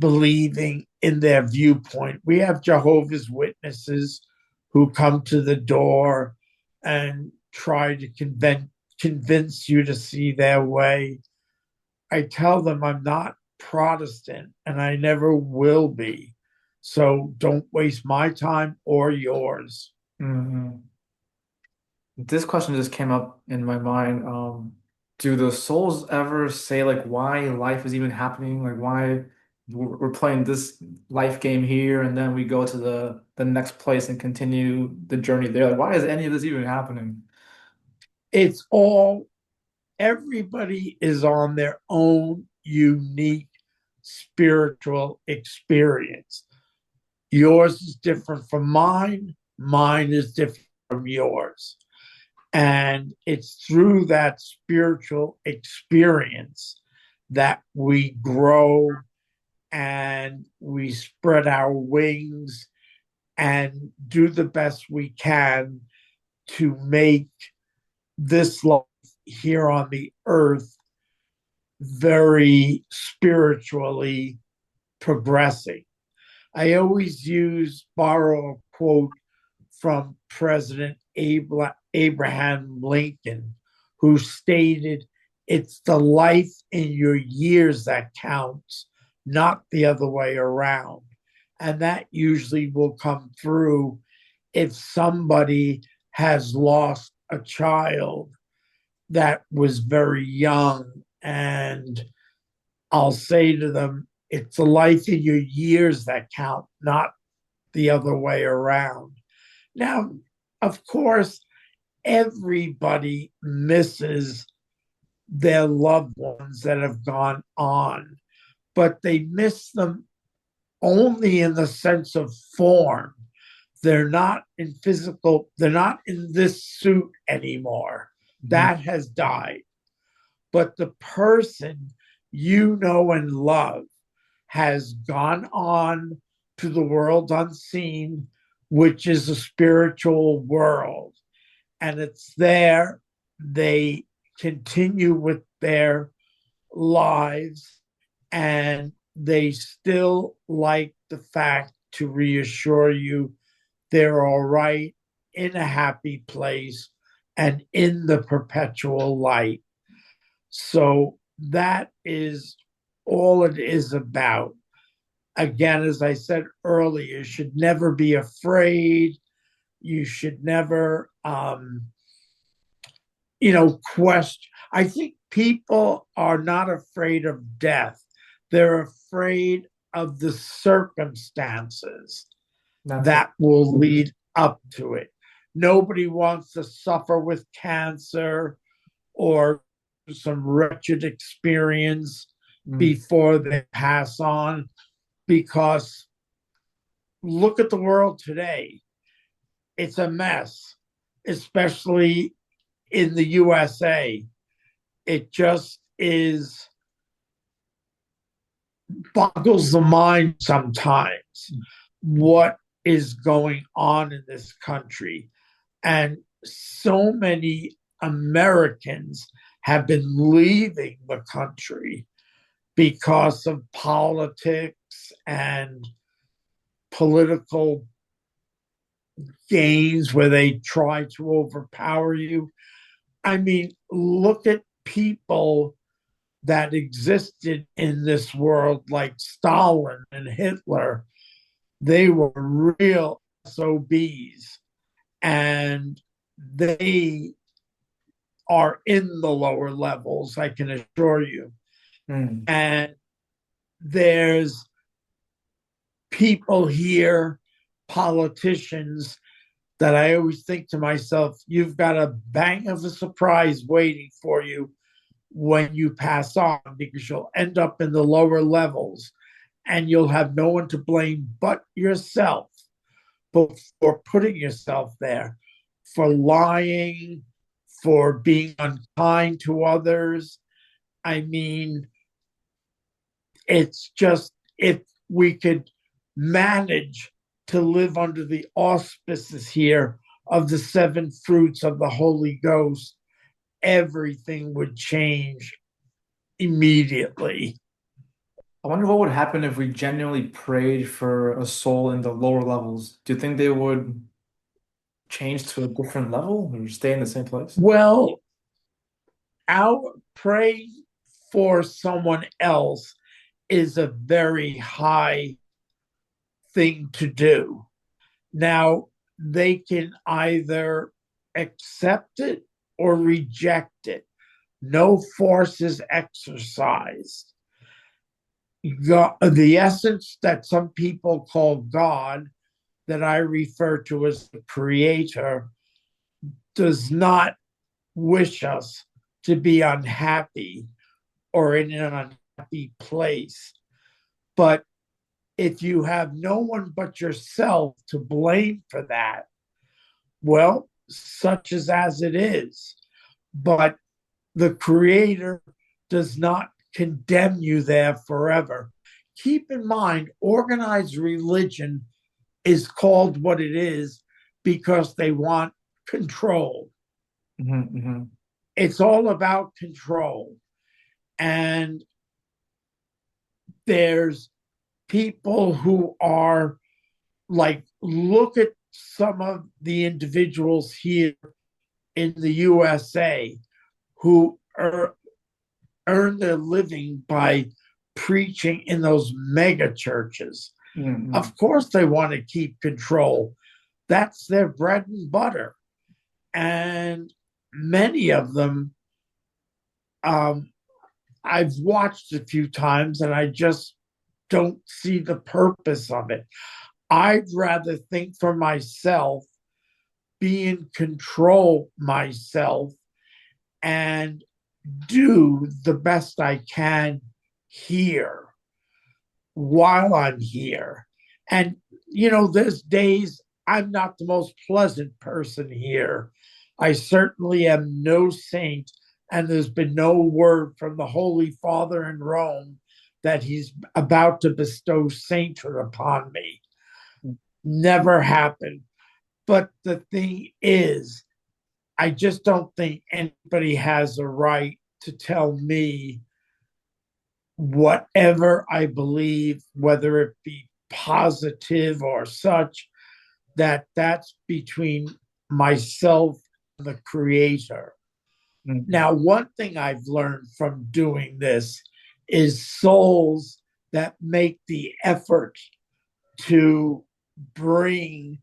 Speaker 2: believing in their viewpoint. We have Jehovah's Witnesses who come to the door and try to convince you to see their way. I tell them I'm not Protestant and I never will be. So don't waste my time or yours.
Speaker 1: This question just came up in my mind. Do the souls ever say like why life is even happening? Like why we're playing this life game here and then we go to the next place and continue the journey there? Like why is any of this even happening?
Speaker 2: It's everybody is on their own unique spiritual experience. Yours is different from mine. Mine is different from yours. And it's through that spiritual experience that we grow and we spread our wings and do the best we can to make this life here on the earth very spiritually progressing. I always borrow a quote from President Abraham Lincoln, who stated, "It's the life in your years that counts, not the other way around." And that usually will come through if somebody has lost a child that was very young. And I'll say to them, it's the life in your years that count, not the other way around. Now, of course, everybody misses their loved ones that have gone on, but they miss them only in the sense of form. They're not in this suit anymore. That has died. But the person you know and love has gone on to the world unseen, which is a spiritual world. And it's there. They continue with their lives, and they still like the fact to reassure you they're all right, in a happy place, and in the perpetual light. So that is all it is about. Again, as I said earlier, you should never be afraid. you should never, question. I think people are not afraid of death. They're afraid of the circumstances
Speaker 1: That's it.
Speaker 2: that will lead up to it. Nobody wants to suffer with cancer or some wretched experience
Speaker 1: Mm.
Speaker 2: before they pass on, because look at the world today. It's a mess, especially in the USA. It just is, boggles the mind sometimes what is going on in this country. And so many Americans have been leaving the country because of politics and political games where they try to overpower you. I mean, look at people that existed in this world like Stalin and Hitler. They were real SOBs, and they are in the lower levels, I can assure you.
Speaker 1: Mm.
Speaker 2: And there's people here, politicians, that I always think to myself, you've got a bang of a surprise waiting for you when you pass on, because you'll end up in the lower levels and you'll have no one to blame but yourself for putting yourself there, for lying, for being unkind to others. I mean, it's just, if we could manage to live under the auspices here of the seven fruits of the Holy Ghost, everything would change immediately.
Speaker 1: I wonder what would happen if we genuinely prayed for a soul in the lower levels. Do you think they would change to a different level or stay in the same place?
Speaker 2: Well, our pray for someone else is a very high thing to do. Now, they can either accept it or reject it. No force is exercised. God, the essence that some people call God, that I refer to as the creator, does not wish us to be unhappy or in an unhappy place. But if you have no one but yourself to blame for that, well, such as it is. But the creator does not condemn you there forever. Keep in mind, organized religion is called what it is because they want control.
Speaker 1: Mm-hmm, mm-hmm.
Speaker 2: It's all about control. And there's people who are like, look at some of the individuals here in the USA who earn their living by preaching in those mega churches.
Speaker 1: Mm-hmm.
Speaker 2: Of course, they want to keep control. That's their bread and butter. And many of them, um, I've watched a few times and I just don't see the purpose of it. I'd rather think for myself, be in control myself, and do the best I can here while I'm here. And, there's days I'm not the most pleasant person here. I certainly am no saint, and there's been no word from the Holy Father in Rome that he's about to bestow sainthood upon me. Never happened. But the thing is, I just don't think anybody has a right to tell me whatever I believe, whether it be positive or such, that's between myself and the creator.
Speaker 1: Mm-hmm.
Speaker 2: Now, one thing I've learned from doing this is souls that make the effort to bring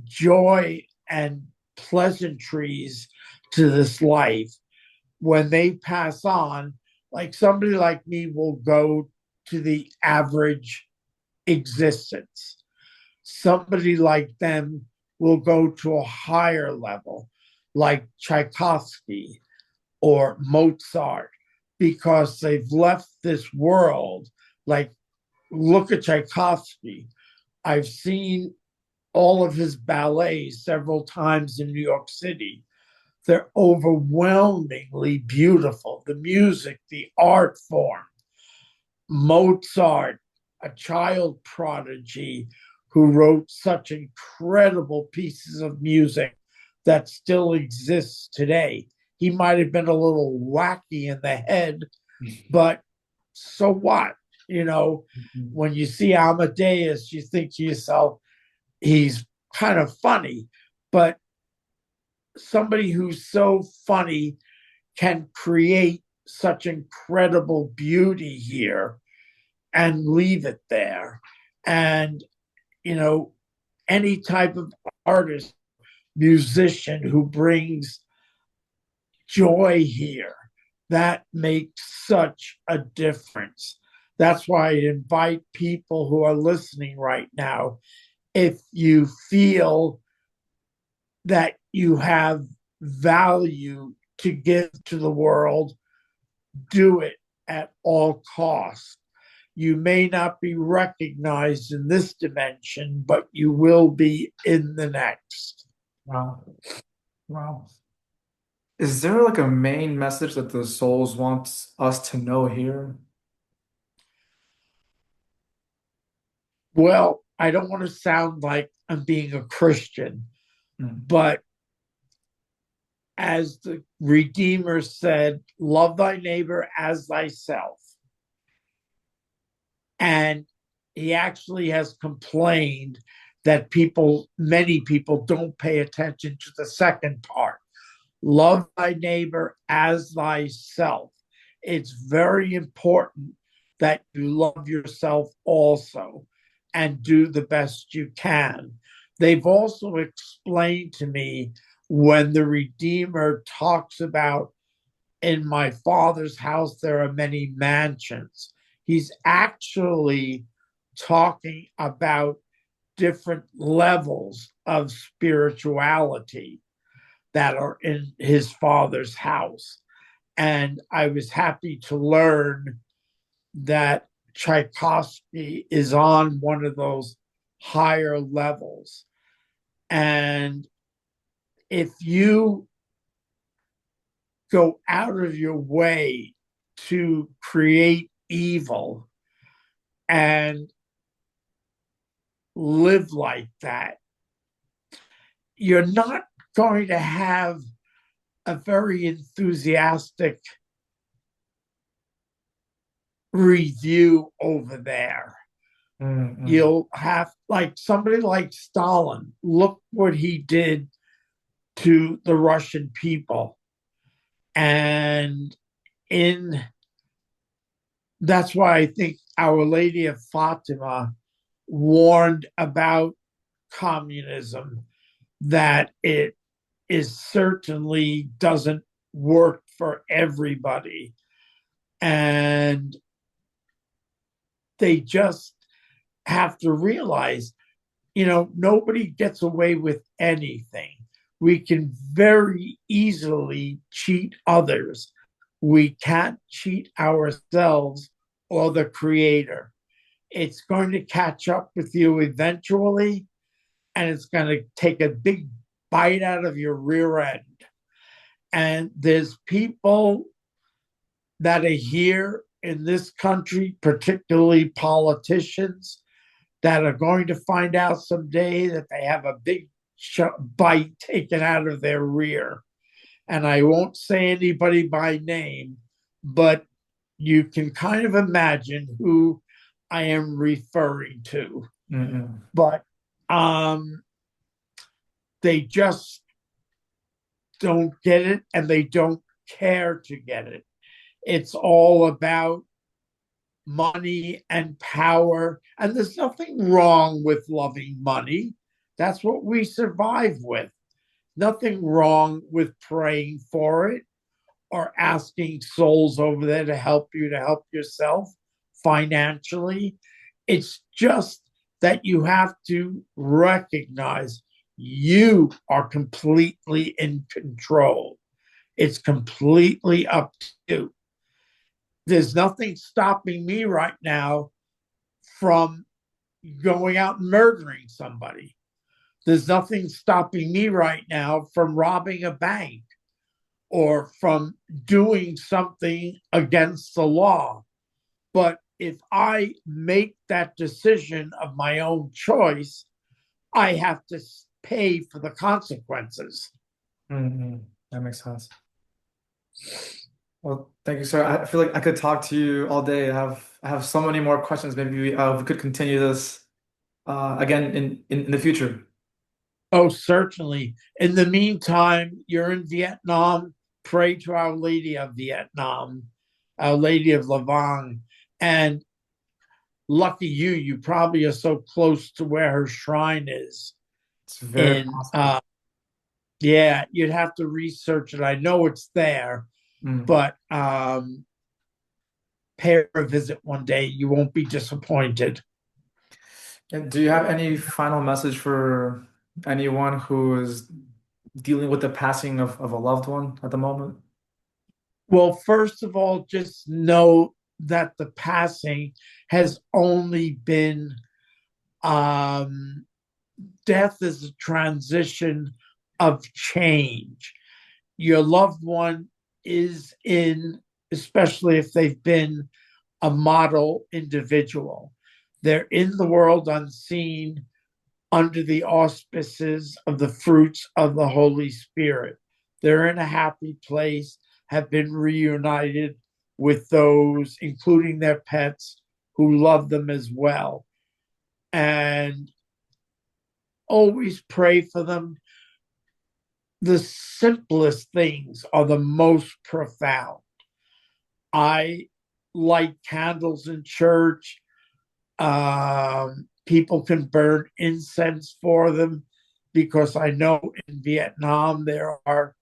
Speaker 2: joy and pleasantries to this life. When they pass on, like somebody like me will go to the average existence. Somebody like them will go to a higher level, like Tchaikovsky or Mozart, because they've left this world. Like, look at Tchaikovsky. I've seen all of his ballets several times in New York City. They're overwhelmingly beautiful. The music, the art form. Mozart, a child prodigy who wrote such incredible pieces of music that still exists today. He might have been a little wacky in the head, but so what? You know, when you see Amadeus, you think to yourself, he's kind of funny, but somebody who's so funny can create such incredible beauty here and leave it there. And, you know, any type of artist, musician who brings joy here, that makes such a difference. That's why I invite people who are listening right now, if you feel that you have value to give to the world, do it at all costs. You may not be recognized in this dimension, but you will be in the next.
Speaker 1: Wow. Wow. Is there like a main message that the souls wants us to know here?
Speaker 2: Well, I don't want to sound like I'm being a Christian, but as the Redeemer said, love thy neighbor as thyself. And he actually has complained that many people don't pay attention to the second part. Love thy neighbor as thyself. It's very important that you love yourself also and do the best you can. They've also explained to me when the Redeemer talks about, in my Father's house, there are many mansions. He's actually talking about different levels of spirituality that are in his Father's house. And I was happy to learn that Tchaikovsky is on one of those higher levels. And if you go out of your way to create evil and live like that, you're not going to have a very enthusiastic review over there. Mm-hmm. You'll have, like somebody like Stalin, look what he did to the Russian people. And that's why I think Our Lady of Fatima warned about communism, that it certainly doesn't work for everybody. And they just have to realize, nobody gets away with anything. We can very easily cheat others. We can't cheat ourselves or the Creator. It's going to catch up with you eventually, and it's going to take a big bite out of your rear end. And there's people that are here in this country, particularly politicians, that are going to find out someday that they have a big bite taken out of their rear. And I won't say anybody by name, but you can kind of imagine who I am referring to. Mm-hmm. But they just don't get it, and they don't care to get it. It's all about money and power. And there's nothing wrong with loving money. That's what we survive with. nothing wrong with praying for it or asking souls over there to help you to help yourself financially. It's just that you have to recognize you are completely in control. It's completely up to you. There's nothing stopping me right now from going out and murdering somebody. There's nothing stopping me right now from robbing a bank or from doing something against the law. But if I make that decision of my own choice, I have to pay for the consequences.
Speaker 3: Mm-hmm. That makes sense. Well, thank you, sir. I feel like I could talk to you all day. I have so many more questions. Maybe we could continue this again in the future.
Speaker 2: Oh, certainly. In the meantime, you're in Vietnam. Pray to Our Lady of Vietnam, Our Lady of Lavang. And lucky you, you probably are so close to where her shrine is.
Speaker 3: It's very
Speaker 2: In
Speaker 3: possible.
Speaker 2: Yeah, you'd have to research it. I know it's there, but pay her a visit one day. You won't be disappointed.
Speaker 3: And do you have any final message for anyone who is dealing with the passing of a loved one at the moment?
Speaker 2: Well, first of all, just know that the passing has only been death is a transition of change. Your loved one is in, especially if they've been a model individual, they're in the world unseen under the auspices of the fruits of the Holy Spirit. They're in a happy place, have been reunited with those, including their pets, who love them as well. And always pray for them. The simplest things are the most profound. I light candles in church. People can burn incense for them because I know in Vietnam there are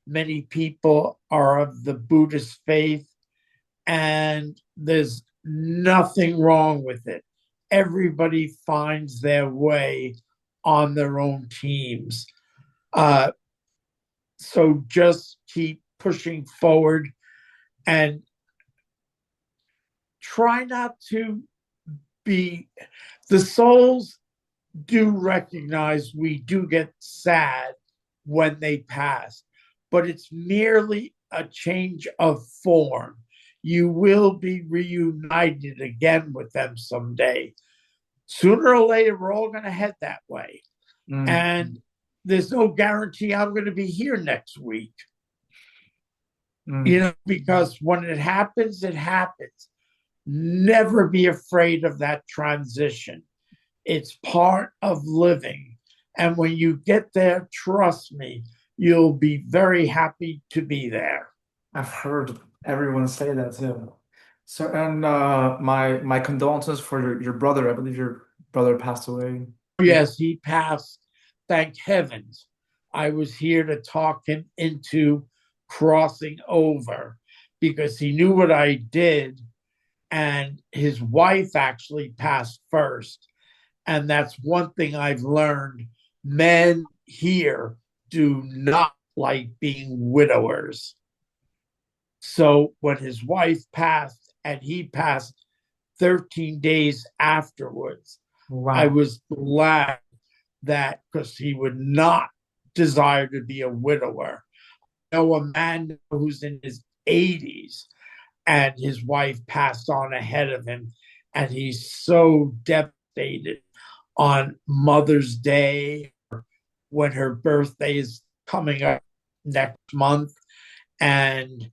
Speaker 2: many people are of the Buddhist faith, and there's nothing wrong with it. Everybody finds their way on their own teams. So just keep pushing forward and try not to be, the souls do recognize we do get sad when they pass, but it's merely a change of form. You will be reunited again with them someday. Sooner or later, we're all going to head that way. And there's no guarantee I'm going to be here next week. Because when it happens, it happens. Never be afraid of that transition. It's part of living. And when you get there, trust me, you'll be very happy to be there.
Speaker 3: I've heard everyone say that too. So, and my condolences for your brother. I believe your brother passed away.
Speaker 2: Yes, he passed. Thank heavens. I was here to talk him into crossing over because he knew what I did. And his wife actually passed first. And that's one thing I've learned. Men here do not like being widowers. So when his wife passed and he passed 13 days afterwards, wow. I was glad that because he would not desire to be a widower. I know a man who's in his 80s and his wife passed on ahead of him, and he's so devastated on Mother's Day when her birthday is coming up next month. And,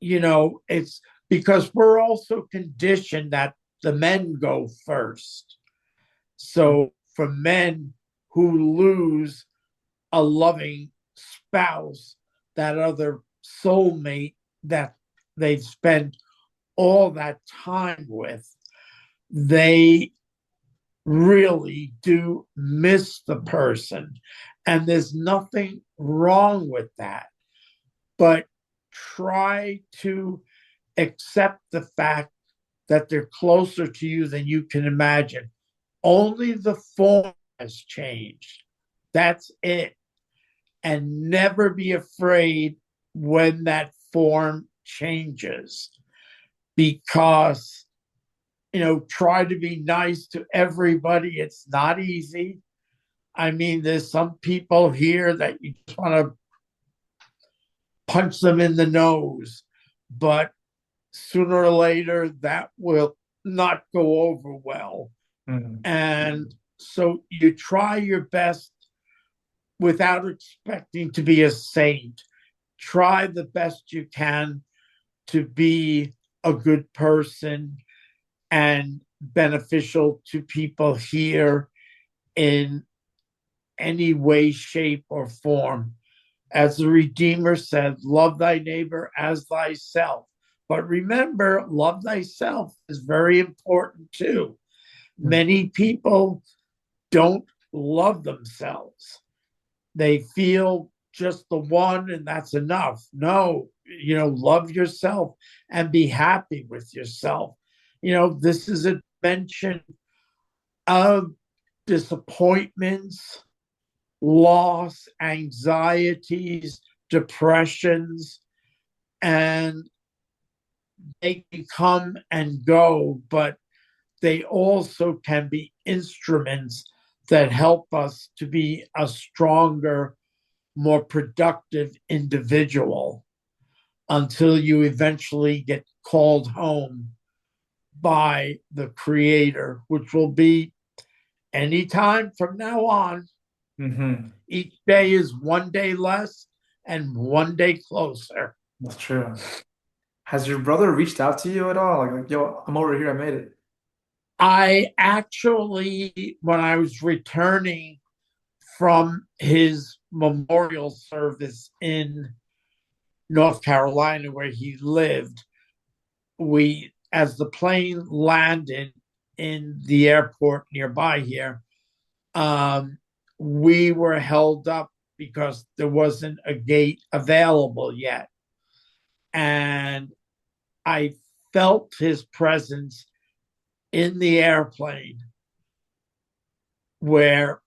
Speaker 2: it's because we're also conditioned that the men go first. So for men who lose a loving spouse, that other soulmate that they've spent all that time with, they really do miss the person. And there's nothing wrong with that. But try to accept the fact that they're closer to you than you can imagine. Only the form has changed. That's it. And never be afraid when that form changes, because try to be nice to everybody. It's not easy. I mean, there's some people here that you just want to punch them in the nose, but sooner or later that will not go over well.
Speaker 3: Mm-hmm.
Speaker 2: And so you try your best without expecting to be a saint. Try the best you can to be a good person and beneficial to people here in any way, shape, or form. As the Redeemer said, love thy neighbor as thyself. But remember, love thyself is very important too. Many people don't love themselves. They feel just the one and that's enough. No, love yourself and be happy with yourself. This is a dimension of disappointments, loss, anxieties, depressions, and they can come and go, but they also can be instruments that help us to be a stronger, more productive individual until you eventually get called home by the Creator, which will be anytime from now on.
Speaker 3: Mm-hmm.
Speaker 2: Each day is one day less and one day closer.
Speaker 3: That's true. Has your brother reached out to you at all? Like, yo, I'm over here. I made it.
Speaker 2: I actually, when I was returning from his memorial service in North Carolina, where he lived, as the plane landed in the airport nearby here, we were held up because there wasn't a gate available yet. And I felt his presence in the airplane where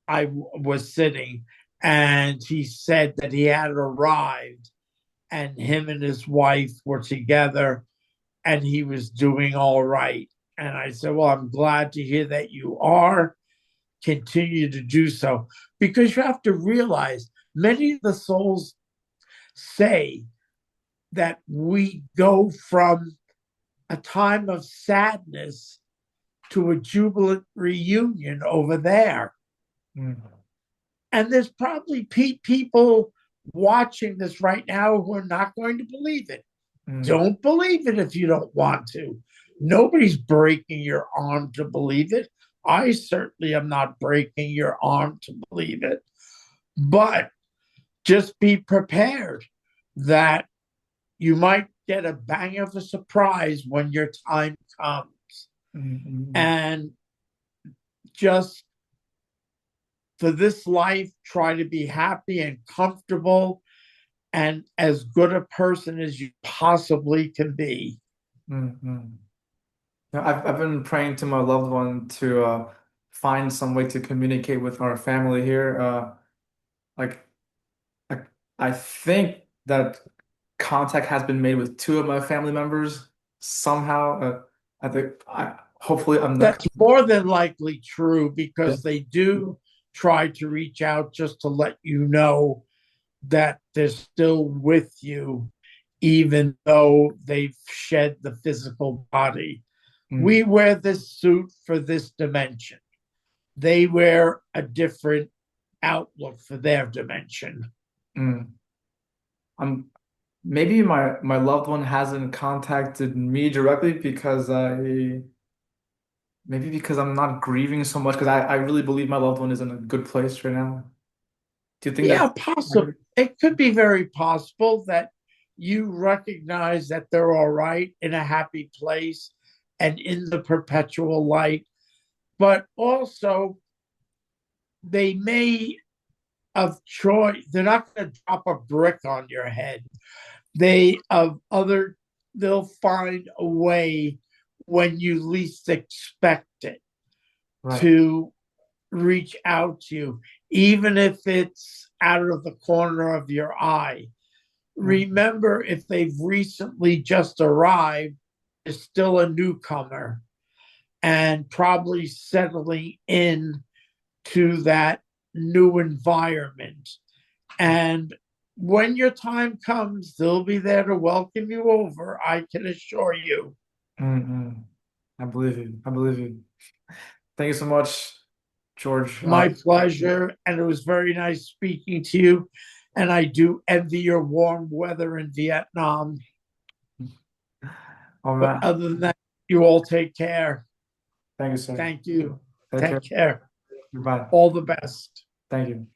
Speaker 2: I was sitting. And he said that he had arrived and him and his wife were together and he was doing all right. And I said, well, I'm glad to hear that you are. Continue to do so, because you have to realize many of the souls say that we go from a time of sadness to a jubilant reunion over there.
Speaker 3: Mm-hmm.
Speaker 2: And there's probably people watching this right now who are not going to believe it. Mm-hmm. Don't believe it if you don't want to. Nobody's breaking your arm to believe it. I certainly am not breaking your arm to believe it. But just be prepared that you might get a bang of a surprise when your time comes. Mm-hmm. And just for this life, try to be happy and comfortable and as good a person as you possibly can be.
Speaker 3: Mm-hmm. I've been praying to my loved one to find some way to communicate with our family here. Like, I think that contact has been made with two of my family members somehow. I think hopefully I'm not.
Speaker 2: That's more than likely true, because they do try to reach out just to let you know that they're still with you, even though they've shed the physical body. We wear this suit for this dimension. They wear a different outlook for their dimension.
Speaker 3: Maybe my loved one hasn't contacted me directly because maybe because I'm not grieving so much, because I really believe my loved one is in a good place right now. Do you think that's
Speaker 2: possible? It could be very possible that you recognize that they're all right, in a happy place and in the perpetual light. but also they may of choice, they're not going to drop a brick on your head. They'll find a way when you least expect it
Speaker 3: Right.
Speaker 2: to reach out to you, even if it's out of the corner of your eye. Remember, if they've recently just arrived, is still a newcomer and probably settling in to that new environment. And when your time comes, they'll be there to welcome you over, I can assure you.
Speaker 3: Mm-hmm. I believe you. I believe you. Thank you so much, George.
Speaker 2: My pleasure. And it was very nice speaking to you. And I do envy your warm weather in Vietnam.
Speaker 3: All
Speaker 2: But
Speaker 3: right.
Speaker 2: other than that, you all take care.
Speaker 3: Thank you, sir.
Speaker 2: Thank you.
Speaker 3: Take care.
Speaker 2: Take care.
Speaker 3: Goodbye.
Speaker 2: All the best.
Speaker 3: Thank you.